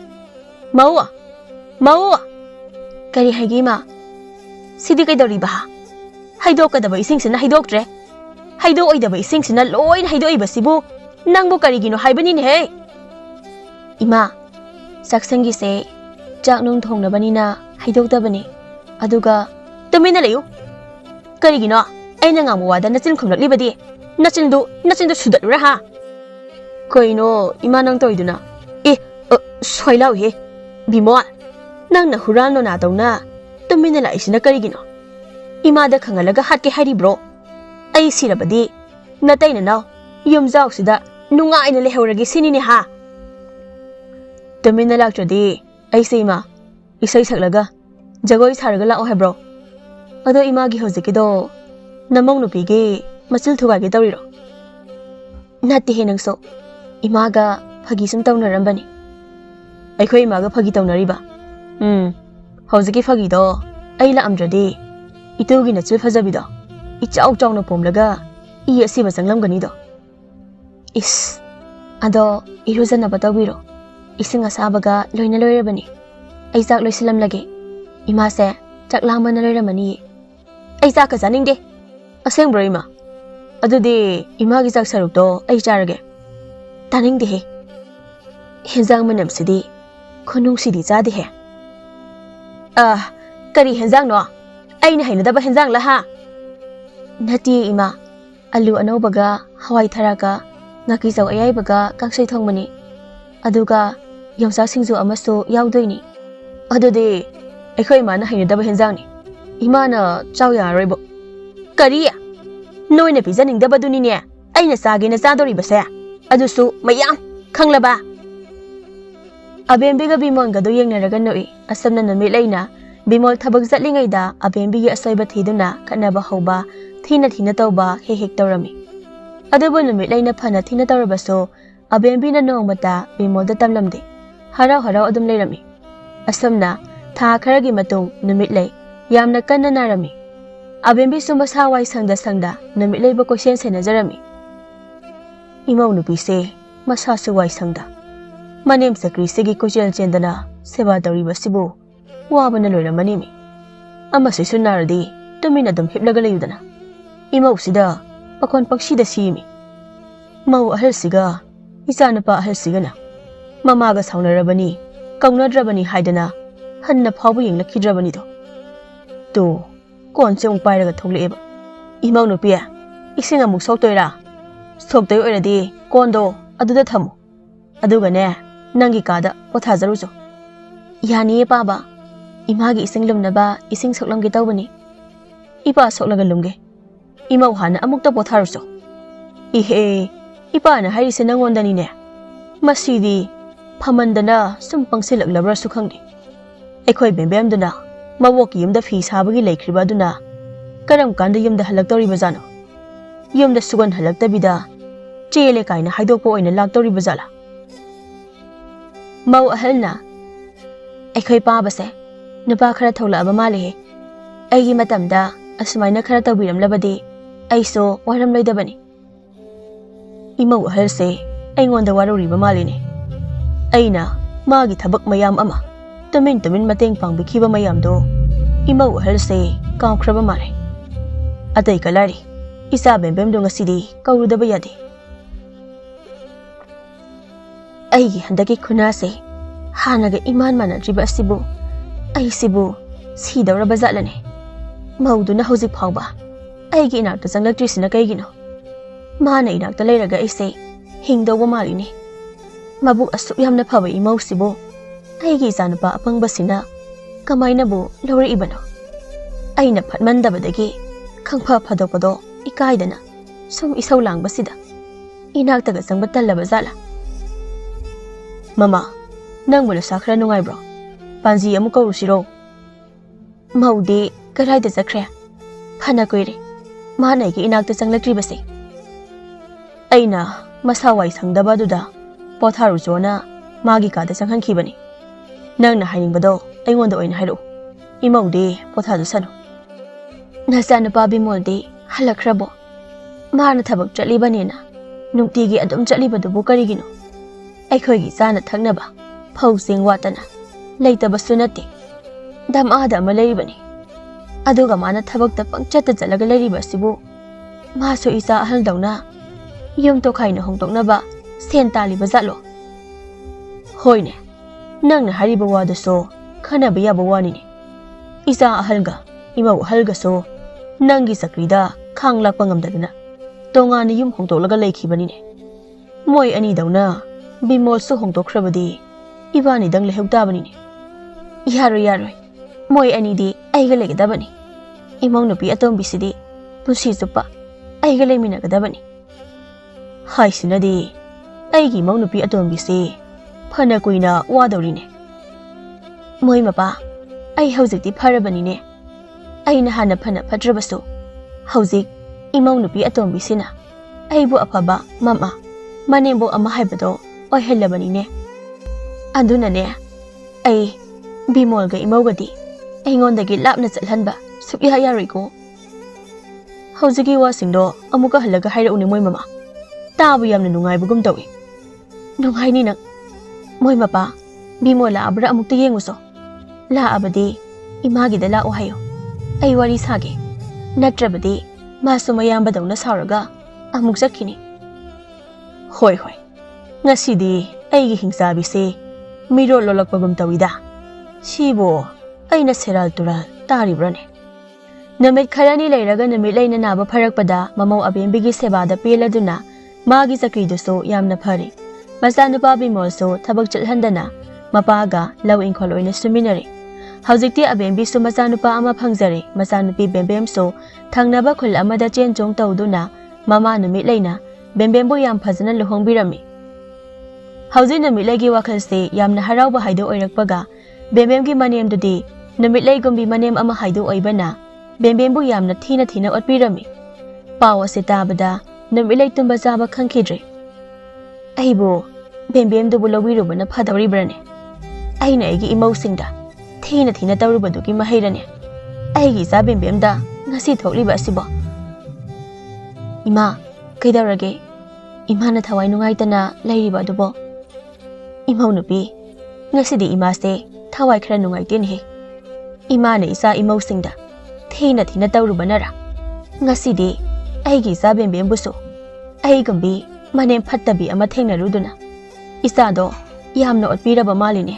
Mau. Kari haigi ma. Sidi kay dori ba? Haidok ka daba ising sina haidok tre. Haidok ay daba ising sina loy na haidok iba sibu. Nang bo kari gino haibanin he. Ima, saksangi se chak nung thong na bani na haidok dabani. Aduga tumin na layo. Kari gino ay nangamuwada na sin kumlak libadi. Nachindo sudat ra ha. Koy no ima nang toy duna. Soy lao he. Bimol. Nang na hural no na daw na. Tumin na la isina kari gino. Ima da kangalaga hat ke hari bro. Ay sirabadi. Natay na naw. Yumzaw sida. Nunga ay nalihawragi sinini ha. Tumin na lagtra di. Ay sa ima. Isay saglaga. Jagoy saraga lao he bro. Ado ima gi hozikido. Namong nupigi. Masil thugagi tawriro. Nati he nang so. Imaga phagisum tawnarambani. Aykhoy imaga phagi tawnariba. Hoziki phagido. Ay laamdradi. Itugi na chil fajabido. Ichaw chaw na pomlaga. Iya siba sanglamganido. Is. Ado iruza na batawiro. Ising asabaga loy na loyrabani. Ay sak loy silam lagi. Imase chak lama na loyramani. Ay sak ka zaning de. Aseng bro ima. Adudi imagi sak sarukdo ay charage. Taning de he. Henzang manam sidi. Khunung sidi zadi he. Kari henzang no. Ay na hainadaba henzang laha. Nati ima. Alu anaw baga hawai tharaga. Ngakisaw ayay baga kangsay thong mani. Aduga yongsa singzu amaso yawdoy ni. Adudi aykhoy ima na hainadaba henzang ni. Ima na chaw yaroybo. Kari ya. Noy na pizaning daba duni niya. Ay nasagi na sadori basa. Adusu mayam. Kanglaba. Abembiga bimol gado yung naragan noi. Asam na namilay na. Bimol tabag zatlingay da. Abembigi asoy ba hiduna. Kanaba hawba. Tina taw ba. Hehik tawrami. Adobo namilay na pa na tina tawrabaso. Abembi na noong mata. Bimol da tamlamde. Haraw adum lay rami. Asam na. Tha karagi matung namilay. Yam na kan na narami. Abembi sumasaway sangda namilay ba ko siyan sa nazarami. Imaw nupise, masasuway sangda. Manim sa krisigi ko siyan na seba dawri ba sibo. Waba na loy na manimi. Ama susunaradi, tuminadam hiplagalayo na. Imaw sida, pakon pagsida simi. Mau ahal siga, isa na pa ahal siga na. Mamaga saw na rabani, kaung na drabani haidana, han na pawo yung laki drabani to. To, kon siyong payraga thonglieba. Imaw nupiya, ising amuk soktoy ra. Soktoy oiradi, kondo, aduda thamo. Aduga ne, nangi kada, pothazaruso. Yani paba, imagi ising lumnaba, ising soklamgi tawbani. Ipa soklaga lumge. Imaw hana amukta potharuso. Ihe, ipa na harisi nangondani ne. Masidi, pamandana, sumpang silaglabra sukhangdi. Ekhoy bembemduna. Mawok yumda fi sabagi laikriba duna. Karam kanda yumda halaktauri bazano. Yumda sugan halaktabida. Chele kaina haidokpo oina laktauri bazala. Mau ahal na. Ekhoy pabase. Napa khara thawla aba malihe. Aigi matamda asmayna khara tawbiram labadi. Aiso waram loidabani. Imaw ahal se. Aingonda waruriba maline. Aina magi thabak mayam ama. Tumin mateng pangbikiba mayamdo. Imaw ahal se kaunkraba mare. Atay kalari. Isa bembemdo nga sidi kaurudaba yadi. Aigi handaki kunase. Hanaga iman manadriba asibu. Ay sibu sidawraba zatlane. Mawdo na hawzik phawba. Aigi inakta zanglagtrisina kaygino. Mana inakta layraga ise hingdawba maline. Mabuk asuk yamna phaba imaw sibu. Aigi zanapa apangbasina kamayna bu lawri ibano. Aina phatmandabadagi khangpha phadokpado ikaidana sum isaw langbasida. Inaktaga zangba tallaba zala. Mama, nang mula sakra nungay bro. Panzi amu kaurusiro. Maude karayda zakre. Phana koire. ꯃꯥꯅ ꯑꯩꯒꯤ ꯏꯅꯥꯛꯇ ꯆꯪꯂꯛꯇ꯭ꯔꯤꯕꯁꯦ? ꯑꯩꯅ ꯃꯁꯥ ꯋꯥꯏ ꯁꯪꯗꯕꯗꯨꯗ ꯄꯣꯊꯥꯔꯨꯆꯣꯅ ꯃꯥꯒꯤ ꯀꯥꯗ ꯆꯪꯍꯟꯈꯤꯕꯅꯤ꯫ ꯅꯪꯅ ꯍꯥꯏꯅꯤꯡꯕꯗꯣ ꯑꯩꯉꯣꯟꯗ ꯑꯣꯏꯅ ꯍꯥꯏꯔꯛꯎ, ꯏꯃꯧꯗꯤ ꯄꯣꯊꯥꯗꯨꯁꯅꯨ꯫ ꯅꯆꯥꯅꯨꯄꯥ ꯕꯤꯃꯣꯜꯗꯤ ꯍꯜꯂꯛꯈ꯭ꯔꯕꯣ? ꯃꯥꯅ ꯊꯕꯛ ꯆꯠꯂꯤꯕꯅꯤꯅ ꯅꯨꯡꯇꯤꯒꯤ ꯑꯗꯨꯝ ꯆꯠꯂꯤꯕꯗꯨꯕꯨ ꯀꯔꯤꯒꯤꯅꯣ? ꯑꯩꯈꯣꯏꯒꯤ ꯆꯥꯅ ꯊꯛꯅꯕ ꯐꯧ ꯆꯦꯡ ꯋꯥꯠꯇꯅ ꯂꯩꯇꯕꯁꯨ ꯅꯠꯇꯦ, ꯙꯝꯑꯥꯗ ꯑꯃ ꯂꯩꯔꯤꯕꯅꯤ꯫ ꯑꯗꯨꯒ ꯃꯥꯅ ꯊꯕꯛꯇ ꯄꯪꯆꯠꯇ ꯆꯠꯂꯒ ꯂꯩꯔꯤꯕ ꯑꯁꯤꯕꯨ ꯃꯥꯁꯨ ꯏꯆꯥ ꯑꯍꯜꯗꯧꯅ ꯌꯨꯝ ꯇꯣꯈꯥꯏꯅ ꯍꯣꯡꯗꯣꯛꯅꯕ ꯁꯦꯟ ꯇꯥꯜꯂꯤꯕ ꯖꯥꯠꯂꯣ? ꯍꯣꯏꯅꯦ, ꯅꯪꯅ ꯍꯥꯏꯔꯤꯕ ꯋꯥꯗꯨꯁꯨ ꯈꯟꯅꯕ ꯌꯥꯕ ꯋꯥꯅꯤꯅꯦ꯫ ꯏꯆꯥ ꯑꯍꯜꯒ ꯏꯃꯧ ꯑꯍꯜꯒꯁꯨ ꯅꯪꯒꯤ ꯆꯀ꯭ꯔꯤꯗ ꯈꯥꯡ ꯂꯥꯛꯄ ꯉꯝꯗꯗꯅ ꯇꯣꯉꯥꯟꯅ ꯌꯨꯝ ꯍꯣꯡꯗꯣꯛꯂꯒ ꯂꯩꯈꯤꯕꯅꯤꯅꯦ꯫ ꯃꯣꯏ ꯑꯅꯤꯗꯧꯅ ꯕꯤꯃꯣꯜꯁꯨ ꯍꯣꯡꯗꯣꯛꯈ꯭ꯔꯕꯗꯤ ꯏꯕꯥꯅꯤꯗꯪ ꯂꯩꯍꯧ ꯇꯥꯕꯅꯤꯅꯦ꯫ ꯌꯥꯔꯣꯏ ꯌꯥꯔꯣꯏ, ꯃꯣꯏ ꯑꯅꯤꯗꯤ ꯑꯩꯒ ꯂꯩꯒꯗꯕꯅꯤ꯫ ꯏꯃꯧ ꯅꯨꯄꯤ ꯑꯇꯣꯝꯕꯤꯁꯤꯗꯤ ꯄꯨꯟꯁꯤ ꯆꯨꯞꯄ ꯑꯩꯒ ꯂꯩꯃꯤꯟꯅꯒꯗꯕꯅꯤ꯫ ꯍꯥꯏꯁꯤꯅꯗꯤ ꯑꯩꯒꯤ ꯏꯃꯧ ꯅꯨꯄꯤ ꯑꯇꯣꯝꯕꯤꯁꯤ ꯐꯅ ꯀꯨꯏꯅ ꯋꯥꯗꯧꯔꯤꯅꯦ꯫ ꯃꯣꯏ ꯃꯄꯥ, ꯑꯩ ꯍꯧꯖꯤꯛꯇꯤ ꯐꯔꯕꯅꯤꯅꯦ꯫ ꯑꯩꯅ ꯍꯥꯟꯅ ꯐꯅ ꯐꯠꯇ꯭ꯔꯕꯁꯨ ꯍꯧꯖꯤꯛ ꯏꯃꯧ ꯅꯨꯄꯤ ꯑꯇꯣꯝꯕꯤꯁꯤꯅ ꯑꯩꯕꯨ ꯑꯐꯕ ꯃꯃꯥ ꯃꯅꯦꯝꯕꯣꯛ ꯑꯃ ꯍꯥꯏꯕꯗꯣ ꯑꯣꯏꯍꯜꯂꯕꯅꯤꯅꯦ꯫ ꯑꯗꯨꯅꯅꯦ ꯑꯩ ꯕꯤꯃꯣꯜꯒ ꯏꯃꯧꯒꯗꯤ ꯑꯩꯉꯣꯟꯗꯒꯤ ꯂꯥꯞꯅ ꯆꯠꯍꯟꯕ ꯁꯨꯛꯌꯥ ꯌꯥꯔꯣꯏꯀꯣ꯫ ꯍꯧꯖꯤꯛꯀꯤ ꯋꯥꯁꯤꯡꯗꯣ ꯑꯃꯨꯛꯀ ꯍꯜꯂꯒ ꯍꯥꯏꯔꯛꯎꯅꯦ ꯃꯣꯏ ꯃꯃꯥ, ꯇꯥꯕ ꯌꯥꯝꯅ ꯅꯨꯡꯉꯥꯏꯕꯒꯨꯝ ꯇꯧꯏ꯫ ꯅꯨꯡꯉꯥꯏꯅꯤ ꯅꯪ꯫ ꯃꯣꯏ ꯃꯄꯥ, ꯕꯤꯃꯣꯜ ꯂꯥꯛꯑꯕ꯭ꯔꯥ ꯑꯃꯨꯛꯇ ꯌꯦꯡꯉꯨꯁꯣ꯫ ꯂꯥꯛꯑꯕꯗꯤ ꯏꯃꯥꯒꯤꯗ ꯂꯥꯛꯑꯣ ꯍꯥꯏꯌꯣ, ꯑꯩ ꯋꯥꯔꯤ ꯁꯥꯒꯦ꯫ ꯅꯠꯇ꯭ꯔꯕꯗꯤ ꯃꯥꯁꯨ ꯃꯌꯥꯝꯕꯗꯧꯅ ꯁꯥꯎꯔꯒ ꯑꯃꯨꯛ ꯆꯠꯈꯤꯅꯤ꯫ ꯍꯣꯏ ꯍꯣꯏ, ꯉꯁꯤꯗꯤ ꯑꯩꯒꯤ ꯍꯤꯡꯆꯥꯕꯤꯁꯦ ꯃꯤꯔꯣꯜ ꯂꯣꯜꯂꯛꯄꯒꯨꯝ ꯇꯧꯏꯗ꯫ ꯁꯤꯕꯨ ꯑꯩꯅ ꯁꯦꯔꯥꯜ ꯇꯨꯔꯥꯜ ꯇꯥꯔꯤꯕ꯭ꯔꯥꯅꯦ? ꯅꯨꯃꯤꯠ ꯈꯔꯅꯤ ꯂꯩꯔꯒ ꯅꯨꯃꯤꯠ ꯂꯩꯅ ꯅꯥꯕ ꯐꯔꯛꯄꯗ ꯃꯃꯧ ꯑꯕꯦꯝꯕꯤꯒꯤ ꯁꯦꯕꯥꯗ ꯄꯦꯜꯂꯗꯨꯅ ꯃꯥꯒꯤ ꯆꯀ꯭ꯔꯤꯗꯨꯁꯨ ꯌꯥꯝꯅ ꯐꯔꯤ꯫ ꯃꯆꯥꯅꯨꯄꯥ ꯕꯤꯃꯣꯜꯁꯨ ꯊꯕꯛ ꯆꯠꯍꯟꯗꯅ ꯃꯄꯥꯒ ꯂꯧ ꯏꯪꯈꯣꯜ ꯑꯣꯏꯅ ꯁꯨꯃꯤꯟꯅꯔꯤ꯫ ꯍꯧꯖꯤꯛꯇꯤ ꯑꯕꯦꯝꯕꯤꯁꯨ ꯃꯆꯥꯅꯨꯄꯥ ꯑꯃ ꯐꯪꯖꯔꯦ꯫ ꯃꯆꯥꯅꯨꯄꯤ ꯕꯦꯝꯕꯦꯝꯁꯨ ꯊꯪꯅꯕ ꯈꯨꯜ ꯑꯃꯗ ꯆꯦꯟ ꯆꯣꯡ ꯇꯧꯗꯨꯅ ꯃꯃꯥ ꯅꯨꯃꯤꯠ ꯂꯩꯅ ꯕꯦꯝꯕꯦꯝꯕꯨ ꯌꯥꯝ ꯐꯖꯅ ꯂꯨꯍꯣꯡꯕꯤꯔꯝꯃꯤ꯫ ꯍꯧꯖꯤꯛ ꯅꯨꯃꯤꯠ ꯂꯩꯒꯤ ꯋꯥꯈꯜꯁꯦ ꯌꯥꯝꯅ ꯍꯔꯥꯎꯕ ꯍꯥꯏꯗꯨ ꯑꯣꯏꯔꯛꯄꯒ ꯕꯦꯝꯕꯦꯝꯒꯤ ꯃꯅꯦꯝꯗꯨꯗꯤ ꯅꯨꯃꯤꯠ ꯂꯩꯒꯨꯝꯕꯤ ꯃꯅꯦꯝ ꯑꯃ ꯍꯥꯏꯗꯨ ꯑꯣꯏꯕꯅ ꯕꯦꯝꯕꯦꯝꯕꯨ ꯌꯥꯝꯅ ꯊꯤꯅ ꯊꯤꯅ ꯑꯣꯠꯄꯤꯔꯝꯃꯤ꯫ ꯄꯥꯎ ꯑꯁꯤ ꯇꯥꯕꯗ ꯅꯨꯃꯤꯠ ꯂꯩ ꯇꯨꯝꯕ ꯆꯥꯕ ꯈꯪꯈꯤꯗ꯭ꯔꯦ꯫ ꯑꯩꯕꯨ ꯕꯦꯝꯕꯦꯝꯗꯨꯕꯨ ꯂꯧꯕꯤꯔꯨꯕꯅ ꯐꯗꯧꯔꯤꯕ꯭ꯔꯅꯦ? ꯑꯩꯅ ꯑꯩꯒꯤ ꯏꯃꯧꯁꯤꯡꯗ ꯊꯤꯅ ꯊꯤꯅ ꯇꯧꯔꯨꯕꯗꯨꯒꯤ ꯃꯍꯩꯔꯅꯦ ꯑꯩꯒꯤ ꯏꯆꯥ ꯕꯦꯝꯕꯦꯝꯗ ꯉꯁꯤ ꯊꯣꯛꯂꯤꯕ ꯑꯁꯤꯕꯣ? ꯏꯃꯥ, ꯀꯩꯗꯧꯔꯒꯦ? ꯏꯃꯥꯅ ꯊꯋꯥꯏ ꯅꯨꯡꯉꯥꯏꯇꯅ ꯂꯩꯔꯤꯕ ꯑꯗꯨꯕꯣ? ꯏꯃꯧ ꯅꯨꯄꯤ, ꯉꯁꯤꯗꯤ ꯏꯃꯥꯁꯦ ꯊꯋꯥꯏ ꯈꯔ ꯅꯨꯡꯉꯥꯏꯇꯦꯅꯦꯍꯦ꯫ ꯏꯃꯥꯅ ꯏꯆꯥ ꯏꯃꯧꯁꯤꯡꯗ ꯊꯤꯅ ꯊꯤꯅ ꯇꯧꯔꯨꯕꯅꯔꯥ ꯉꯁꯤꯗꯤ ꯑꯩꯒꯤ ꯏꯆꯥ ꯕꯦꯝꯕꯦꯝꯕꯨꯁꯨ ꯑꯩꯒꯨꯝꯕꯤ ꯃꯅꯦꯝ ꯐꯠꯇꯕꯤ ꯑꯃ ꯊꯦꯡꯅꯔꯨꯗꯨꯅ ꯏꯆꯥꯗꯣ ꯌꯥꯝꯅ ꯑꯣꯠꯄꯤꯔꯕ ꯃꯥꯜꯂꯤꯅꯦ꯫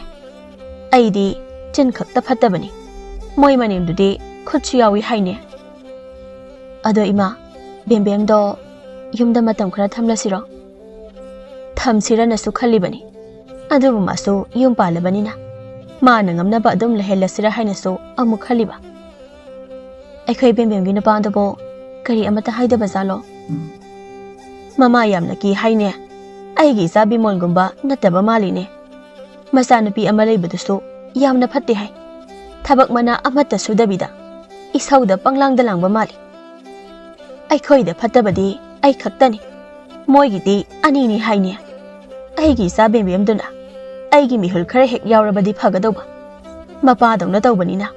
ꯑꯩꯗꯤ ꯆꯤꯟ ꯈꯛꯇ ꯐꯠꯇꯕꯅꯤ, ꯃꯣꯏ ꯃꯅꯦꯝꯗꯨꯗꯤ ꯈꯨꯠꯁꯨ ꯌꯥꯎꯏ ꯍꯥꯏꯅꯦ꯫ ꯑꯗꯣ ꯏꯃꯥ, ꯕꯦꯝꯕꯦꯝꯗꯣ ꯌꯨꯝꯗ ꯃꯇꯝ ꯈꯔ ꯊꯝꯂꯁꯤꯔꯣ? ꯊꯝꯁꯤꯔꯅꯁꯨ ꯈꯜꯂꯤꯕꯅꯤ, ꯑꯗꯨꯕꯨ ꯃꯥꯁꯨ ꯌꯨꯝ ꯄꯥꯜꯂꯕꯅꯤꯅ ꯃꯥꯅ ꯉꯝꯅꯕ ꯑꯗꯨꯝ ꯂꯩꯍꯜꯂꯁꯤꯔ ꯍꯥꯏꯅꯁꯨ ꯑꯃꯨꯛ ꯈꯜꯂꯤꯕ꯫ ꯑꯩꯈꯣꯏ ꯕꯦꯝꯕꯦꯝꯒꯤ ꯅꯨꯄꯥꯗꯨꯕꯨ ꯀꯔꯤ ꯑꯃꯠꯇ ꯍꯥꯏꯗꯕ ꯖꯥꯠꯂꯣ? ꯃꯃꯥ ꯌꯥꯝꯅ ꯀꯤ ꯍꯥꯏꯅꯦ꯫ ꯑꯩꯒꯤ ꯏꯆꯥ ꯕꯤꯃꯣꯜꯒꯨꯝꯕ ꯅꯠꯇꯕ ꯃꯥꯜꯂꯤꯅꯦ꯫ ꯃꯆꯥꯅꯨꯄꯤ ꯑꯃ ꯂꯩꯕꯗꯨꯁꯨ ꯌꯥꯝꯅ ꯐꯠꯇꯦ ꯍꯥꯏ꯫ ꯊꯕꯛ ꯃꯅꯥ ꯑꯃꯠꯇ ꯁꯨꯗꯕꯤꯗ ꯏꯁꯧꯗ ꯄꯪꯂꯥꯡꯗ ꯂꯥꯡꯕ ꯃꯥꯜꯂꯤ꯫ ꯑꯩꯈꯣꯏꯗ ꯐꯠꯇꯕꯗꯤ ꯑꯩ ꯈꯛꯇꯅꯤ, ꯃꯣꯏꯒꯤꯗꯤ ꯑꯅꯤꯅꯤ ꯍꯥꯏꯅꯦ꯫ ꯑꯩꯒꯤ ꯏꯆꯥ ꯕꯦꯝꯕꯦꯝꯗꯨꯅ ꯑꯩꯒꯤ ꯃꯤꯍꯨꯜ ꯈꯔ ꯍꯦꯛ ꯌꯥꯎꯔꯕꯗꯤ ꯐꯒꯗꯧꯕ, ꯃꯄꯥꯗꯧꯅ ꯇꯧꯕꯅꯤꯅ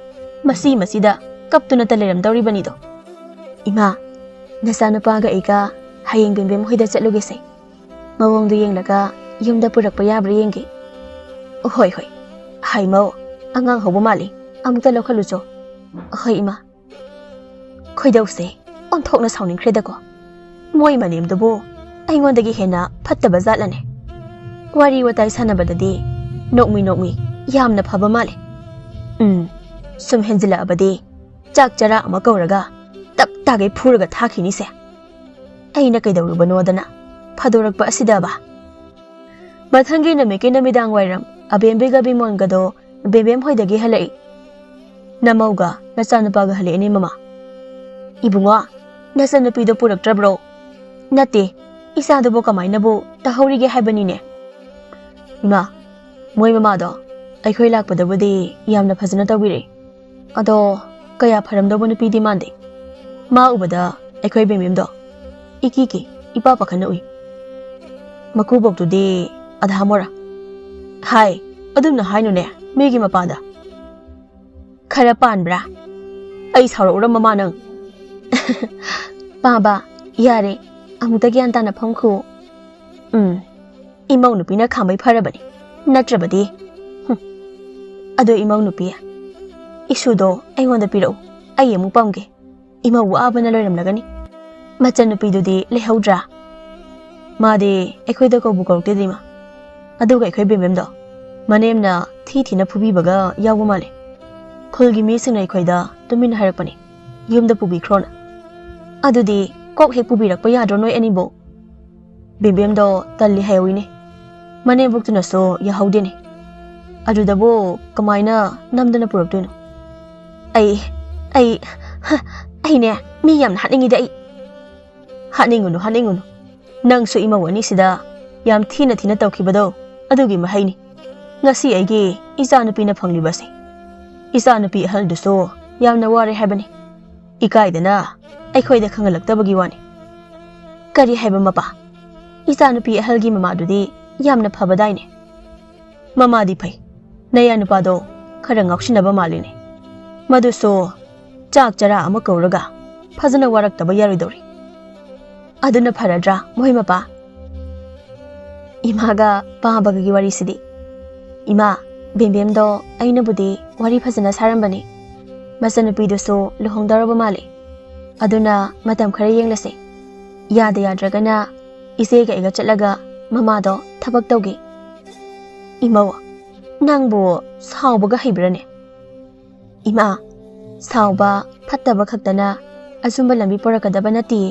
ꯃꯁꯤꯗ ꯀꯞꯇꯨꯅꯇ ꯂꯩꯔꯝꯗꯧꯔꯤꯕꯅꯤꯗꯣ꯫ ꯏꯃꯥ, ꯅꯆꯥꯅꯨꯄꯥꯒ ꯑꯩꯒ ꯍꯌꯦꯡ ꯕꯦꯝꯕꯦꯝ ꯍꯣꯏꯗ ꯆꯠꯂꯨꯒꯦꯁꯦ꯫ ꯃꯑꯣꯡꯗꯨ ꯌꯦꯡꯂꯒ ꯌꯨꯝꯗ ꯄꯨꯔꯛꯄ ꯌꯥꯕ꯭ꯔꯥ ꯌꯦꯡꯒꯦ꯫ ꯍꯣꯏ ꯍꯣꯏ, ꯍꯩꯃꯧ, ꯑꯉꯥꯡ ꯍꯧꯕ ꯃꯥꯜꯂꯤ, ꯑꯃꯨꯛꯇ ꯂꯧꯈꯠꯂꯨꯆꯣ꯫ ꯍꯣꯏ ꯏꯃꯥ꯫ ꯈꯣꯏꯗꯧꯁꯦ ꯑꯣꯟꯊꯣꯛꯅ ꯁꯥꯎꯅꯤꯡꯈ꯭ꯔꯦꯗꯀꯣ꯫ ꯃꯣꯏ ꯃꯅꯦꯝꯗꯨꯕꯨ ꯑꯩꯉꯣꯟꯗꯒꯤ ꯍꯦꯟꯅ ꯐꯠꯇꯕ ꯖꯥꯠꯂꯅꯦ꯫ ꯋꯥꯔꯤ ꯋꯥꯇꯥꯏ ꯁꯥꯟꯅꯕꯗꯗꯤ ꯅꯣꯛꯃꯤ ꯌꯥꯝꯅ ꯐꯕ ꯃꯥꯜꯂꯤ꯫ ꯁꯨꯝ ꯍꯦꯟꯖꯤꯜꯂꯛꯑꯕꯗꯤ ꯆꯥꯛ ꯆꯔꯥ ꯑꯃ ꯀꯧꯔꯒ ꯇꯞ ꯇꯥꯒꯩ ꯐꯨꯔꯒ ꯊꯥꯈꯤꯅꯤꯁꯦ꯫ ꯑꯩꯅ ꯀꯩꯗꯧꯔꯨꯕꯅꯣꯗꯅ ꯐꯥꯗꯣꯔꯛꯄ ꯑꯁꯤꯗꯕ꯫ ꯃꯊꯪꯒꯤ ꯅꯨꯃꯤꯠꯀꯤ ꯅꯨꯃꯤꯗꯥꯡ ꯋꯥꯏꯔꯝ ꯑꯕꯦꯝꯕꯤꯒ ꯕꯤꯃꯣꯜꯒꯗꯣ ꯕꯦꯝꯕꯦꯝ ꯍꯣꯏꯗꯒꯤ ꯍꯜꯂꯛꯏ꯫ ꯅꯃꯧꯒ ꯅꯆꯥꯅꯨꯄꯥꯒ ꯍꯜꯂꯛꯏꯅꯦ ꯃꯃꯥ꯫ ꯏꯕꯨꯡꯉꯣ, ꯅꯆꯥꯅꯨꯄꯤꯗꯣ ꯄꯨꯔꯛꯇ꯭ꯔꯕ꯭ꯔꯣ? ꯅꯠꯇꯦ, ꯏꯆꯥꯗꯨꯕꯨ ꯀꯃꯥꯏꯅꯕꯨ ꯇꯧꯍꯧꯔꯤꯒꯦ ꯍꯥꯏꯕꯅꯤꯅꯦ꯫ ꯏꯃꯥ, ꯃꯣꯏ ꯃꯃꯥꯗꯣ ꯑꯩꯈꯣꯏ ꯂꯥꯛꯄꯗꯕꯨꯗꯤ ꯌꯥꯝꯅ ꯐꯖꯅ ꯇꯧꯕꯤꯔꯛꯏ, ꯑꯗꯣ ꯀꯌꯥ ꯐꯔꯝꯗꯧꯕ ꯅꯨꯄꯤꯗꯤ ꯃꯥꯟꯗꯦ꯫ ꯃꯥ ꯎꯕꯗ ꯑꯩꯈꯣꯏ ꯕꯦꯝꯕꯦꯝꯗꯣ 이끼 이빠 ꯄꯥꯈꯠꯅ ꯎꯏ ꯃꯀꯨꯕꯣꯛꯇꯨꯗꯤ ꯑꯙꯥꯃꯣꯔꯥ ꯍꯥꯏ ꯑꯗꯨꯝꯅ ꯍꯥꯏꯅꯨꯅꯦ ꯃꯤꯒꯤ ꯃꯄꯥꯗ ꯈꯔ ꯄꯥꯟꯕ꯭ꯔꯥ ꯑꯩ ꯁꯥꯎꯔꯛꯎꯔ ꯃꯃꯥ ꯅꯪ ꯄꯥꯕ ꯌꯥꯔꯦ ꯑꯃꯨꯛꯇ ꯒ꯭ꯌꯥꯟ ꯇꯥꯅ ꯐꯝꯈꯨ ꯏꯃꯧ ꯅꯨꯄꯤꯅ ꯈꯥꯝꯕꯩ ꯐꯔꯕꯅꯤ ꯅꯠꯇ꯭ꯔꯕꯗꯤ ꯑꯗꯣ ꯏꯃꯧ ꯅꯨꯄꯤ ꯏꯁꯨꯗꯣ ꯑꯩꯉꯣꯟꯗ ꯄꯤꯔꯛꯎ ꯑꯩ ꯑꯃꯨꯛ ꯄꯝꯒꯦ ꯏꯃꯧ ꯋꯥꯕꯅ ꯂꯣꯏꯔꯝꯂꯒꯅꯤ ꯃꯆꯟꯅꯨꯄꯤꯗꯨꯗꯤ ꯂꯩꯍꯧꯗ꯭ꯔꯥ ꯃꯥꯗꯤ ꯑꯩꯈꯣꯏꯗ ꯀꯧꯕꯨ ꯀꯧꯔꯛꯇꯦꯗ ꯏꯃꯥ ꯑꯗꯨꯒ ꯑꯩꯈꯣꯏ ꯕꯦꯝꯕꯦꯝꯗꯣ ꯃꯅꯦꯝꯅ ꯊꯤꯅ ꯐꯨꯕꯤꯕꯒ ꯌꯥꯎꯕ ꯃꯥꯜꯂꯦ ꯈꯨꯜꯒꯤ ꯃꯤꯁꯤꯡꯅ ꯑꯩꯈꯣꯏꯗ ꯇꯨꯃꯤꯟꯅ ꯍꯥꯏꯔꯛꯄꯅꯤ ꯌꯨꯝꯗ ꯄꯨꯕꯤꯈ꯭ꯔꯣꯅ ꯑꯗꯨꯗꯤ ꯀꯣꯛ ꯍꯦꯛ ꯄꯨꯕꯤꯔꯛꯄ ꯌꯥꯗ꯭ꯔꯣ ꯅꯣꯏ ꯑꯅꯤꯕꯨ ꯕꯦꯝꯕꯦꯝꯗꯣ ꯇꯜꯂꯤ ꯍꯥꯏꯍꯧꯏꯅꯦ ꯃꯅꯦꯝꯕꯣꯛꯇꯨꯅꯁꯨ ꯌꯥꯍꯧꯗꯦꯅꯦ ꯑꯗꯨꯗꯕꯨ ꯀꯃꯥꯏꯅ ꯅꯝꯗꯅ ꯄꯨꯔꯛꯇꯣꯏꯅꯣ ꯑꯩꯅꯦ ꯃꯤ ꯌꯥꯝꯅ ꯍꯥꯠꯅꯤꯡꯉꯤꯗ ꯑꯩ ꯍꯥꯠꯅꯤꯡꯉꯨꯅꯨ ꯅꯪꯁꯨ ꯏꯃꯧ ꯑꯅꯤꯁꯤꯗ ꯌꯥꯝ ꯊꯤꯅ ꯇꯧꯈꯤꯕꯗꯣ ꯑꯗꯨꯒꯤ ꯃꯍꯩꯅꯤ ꯉꯁꯤ ꯑꯩꯒꯤ ꯏꯆꯥꯅꯨꯄꯤꯅ ꯐꯪꯂꯤꯕꯁꯦ ꯏꯆꯥꯅꯨꯄꯤ ꯑꯍꯜꯗꯨꯁꯨ ꯌꯥꯝꯅ ꯋꯥꯔꯦ ꯍꯥꯏꯕꯅꯤ ꯏꯀꯥꯏꯗꯅ ꯑꯩꯈꯣꯏꯗ ꯈꯪꯍꯜꯂꯛꯇꯕꯒꯤ ꯋꯥꯅꯤ ꯀꯔꯤ ꯍꯥꯏꯕ ꯃꯄꯥ ꯏꯆꯥꯅꯨꯄꯤ ꯑꯍꯜꯒꯤ ꯃꯃꯥꯗꯨꯗꯤ ꯌꯥꯝꯅ ꯐꯕꯗꯥꯏꯅꯦ ꯃꯃꯥꯗꯤ ꯐꯩ ꯅꯌꯥ ꯅꯨꯄꯥꯗꯣ ꯈꯔ ꯉꯥꯎꯁꯤꯟꯅꯕ ꯃꯥꯜꯂꯤꯅꯦ ꯃꯗꯨꯁꯨ ꯆꯥꯛ ꯆꯔꯥ ꯑꯃ ꯀꯧꯔꯒ ꯐꯖꯅ ꯋꯥꯔꯛꯇꯕ ꯌꯥꯔꯣꯏꯗꯧꯔꯤ ꯑꯗꯨꯅ ꯐꯔꯗ꯭ꯔꯥ ꯃꯣꯏ ꯃꯄꯥ 이마가 빠바가기 와리시디 이마 뱀뱀도 아이나부디 와리 파스나 사람바니 마사누피도소 루홍다라바 말리 아두나 마담 खरे येंगलसे याद याद्रगना इसेगा इगा चटलागा ममादो थबक तौगे इमावा नांगबो सावबगा हैब्रने इमा सावबा फत्तबा खक्तना असुंबा लंबी पोरकदबा नति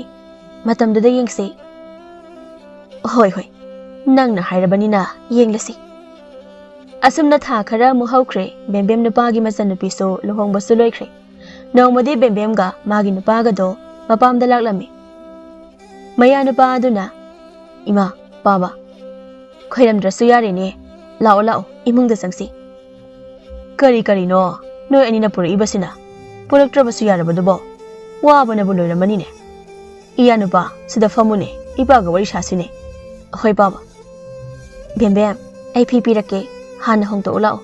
मतमदुदा येंगसे होय ꯅꯪꯅ ꯍꯥꯏꯔꯕꯅꯤꯅ ꯌꯦꯡꯂꯁꯤ ꯑꯁꯨꯝꯅ ꯊꯥ ꯈꯔ ꯑꯃꯨꯛ ꯍꯧꯈ꯭ꯔꯦ ꯕꯦꯝꯕꯦꯝ ꯅꯨꯄꯥꯒꯤ ꯃꯆꯟꯅꯨꯄꯤꯁꯨ ꯂꯨꯍꯣꯡꯕꯁꯨ ꯂꯣꯏꯈ꯭ꯔꯦ ꯅꯣꯡꯃꯗꯤ ꯕꯦꯝꯕꯦꯝꯒ ꯃꯥꯒꯤ ꯅꯨꯄꯥꯒꯗꯣ ꯃꯄꯥꯝꯗ ꯂꯥꯛꯂꯝꯃꯤ ꯃꯌꯥ ꯅꯨꯄꯥ ꯑꯗꯨꯅ ꯏꯃꯥ ꯄꯥꯕ ꯈꯣꯏꯔꯝꯗ꯭ꯔꯁꯨ ꯌꯥꯔꯦꯅꯦ ꯂꯥꯛꯑꯣ ꯏꯃꯨꯡꯗ ꯆꯪꯁꯤ ꯀꯔꯤꯅꯣ ꯅꯣꯏ ꯑꯅꯤꯅ ꯄꯨꯔꯛꯏꯕꯁꯤꯅ ꯄꯨꯔꯛꯇ꯭ꯔꯕꯁꯨ ꯌꯥꯔꯕꯗꯨꯕꯣ ꯋꯥꯕꯅꯕꯨ ꯂꯣꯏꯔꯝꯃꯅꯤꯅꯦ 이야 누바 시다 파무네 이빠가 와리 샤시네 ꯍꯣꯏ ꯄꯥꯕ ꯕꯦꯝꯕꯦꯝ ꯑꯩ ꯐꯤ ꯄꯤꯔꯛꯀꯦ ꯍꯥꯟꯅ ꯍꯣꯡꯇꯣꯛꯎ ꯂꯥꯛꯑꯣ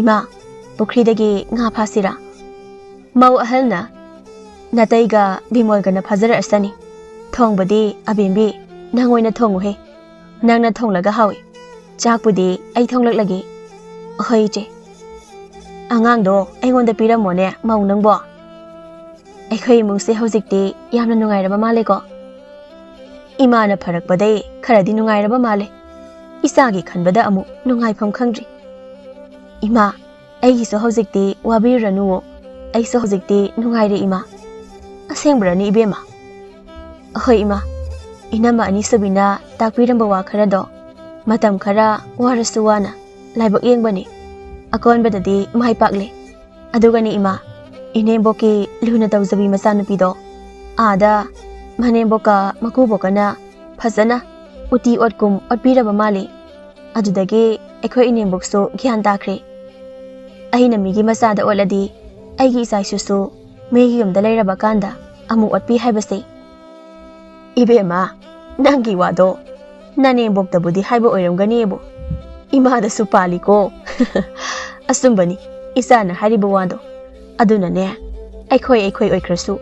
ꯏꯃꯥ ꯄꯨꯈ꯭ꯔꯤꯗꯒꯤ ꯉꯥ ꯐꯥꯁꯤꯔꯥ ꯃꯧ ꯑꯍꯜꯅ ꯅꯥꯇꯩꯒ ꯕꯤꯃꯣꯜꯒꯅ ꯐꯥꯖꯔꯛꯑꯁꯅꯤ ꯊꯣꯡꯕꯗꯤ ꯑꯕꯦꯝꯕꯤ ꯅꯪ ꯑꯣꯏꯅ ꯊꯣꯡꯉꯨꯍꯦ ꯅꯪꯅ ꯊꯣꯡꯂꯒ ꯍꯥꯎꯏ ꯆꯥꯛꯄꯨꯗꯤ ꯑꯩ ꯊꯣꯡꯂꯛꯂꯒꯦ ꯍꯣꯏ ꯏꯆꯦ ꯑꯉꯥꯡꯗꯣ ꯑꯩꯉꯣꯟꯗ ꯄꯤꯔꯝꯃꯣꯅꯦ ꯃꯧ ꯅꯪꯕꯣ ꯑꯩꯈꯣꯏ ꯏꯃꯨꯡꯁꯦ ꯍꯧꯖꯤꯛꯇꯤ ꯌꯥꯝꯅ ꯅꯨꯡꯉꯥꯏꯔꯕ ꯃꯥꯜꯂꯦꯀꯣ 이마나 파락바다에 카라디 누가이라바 말레 이싸기 칸바다 아무 누가이팜 칸드리 이마 아이기서 허직디 와비르누오 아이서 허직디 누가이레 이마 아생브라니 이베마 허이 이마 이나마 아니서비나 딱비람바와 카라도 마담 카라 와르스와나 라이박 옌바니 아콘바다디 마이팍레 아두가니 이마 이네보키 루나 타우자비 마사누피도 아다 마네보카 마쿠보카나 파자나 우티 옷꿈 옷비라바 말리 아두다게 에코이 이네복소 기한 다크레 아이나 미기 마사다 올라디 아이기 이사이수수 메기 염다 레이라바 칸다 아무 옷비 하이바세 이베마 낭기 와도 나네복다부디 하이바 오이람가니에보 이마다수 팔리고 아숨바니 이사나 하리바 와도 아두나네 아이코이 오이크라수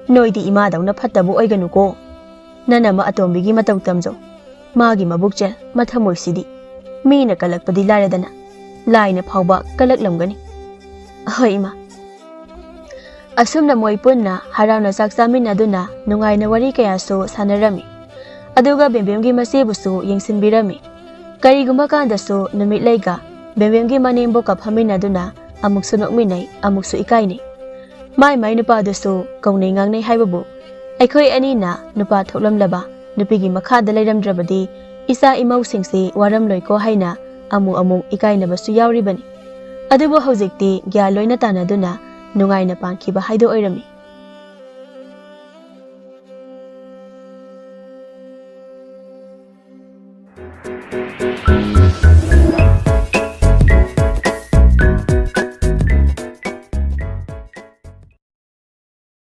노이디 이마다우나 팟다부 오이가누고 나나마 아톰비기 마타우 탐조 마기 마북젤 마타모이시디 미나 kalakpadi laradana laina phawba kalaklamgani ahoima asumna moipunna harauna saksaminaduna nungaina wari kayaso sanarami aduga bembemgi masebusu yengsinbirami kariguma kandasu numit laiga bembemgi manembo ka phaminaduna amuksu nokminai amuksu ikaini mai nupadusu kaunai ngangnai haibabu aikhoi anina nupa thoklamlaba nupigi makhada leiramdrabadi isa imau singsi waram loiko haina amu ikainabasu yauribani adubu hojikti gya loina tanaduna nungaina pankhiba haido oirami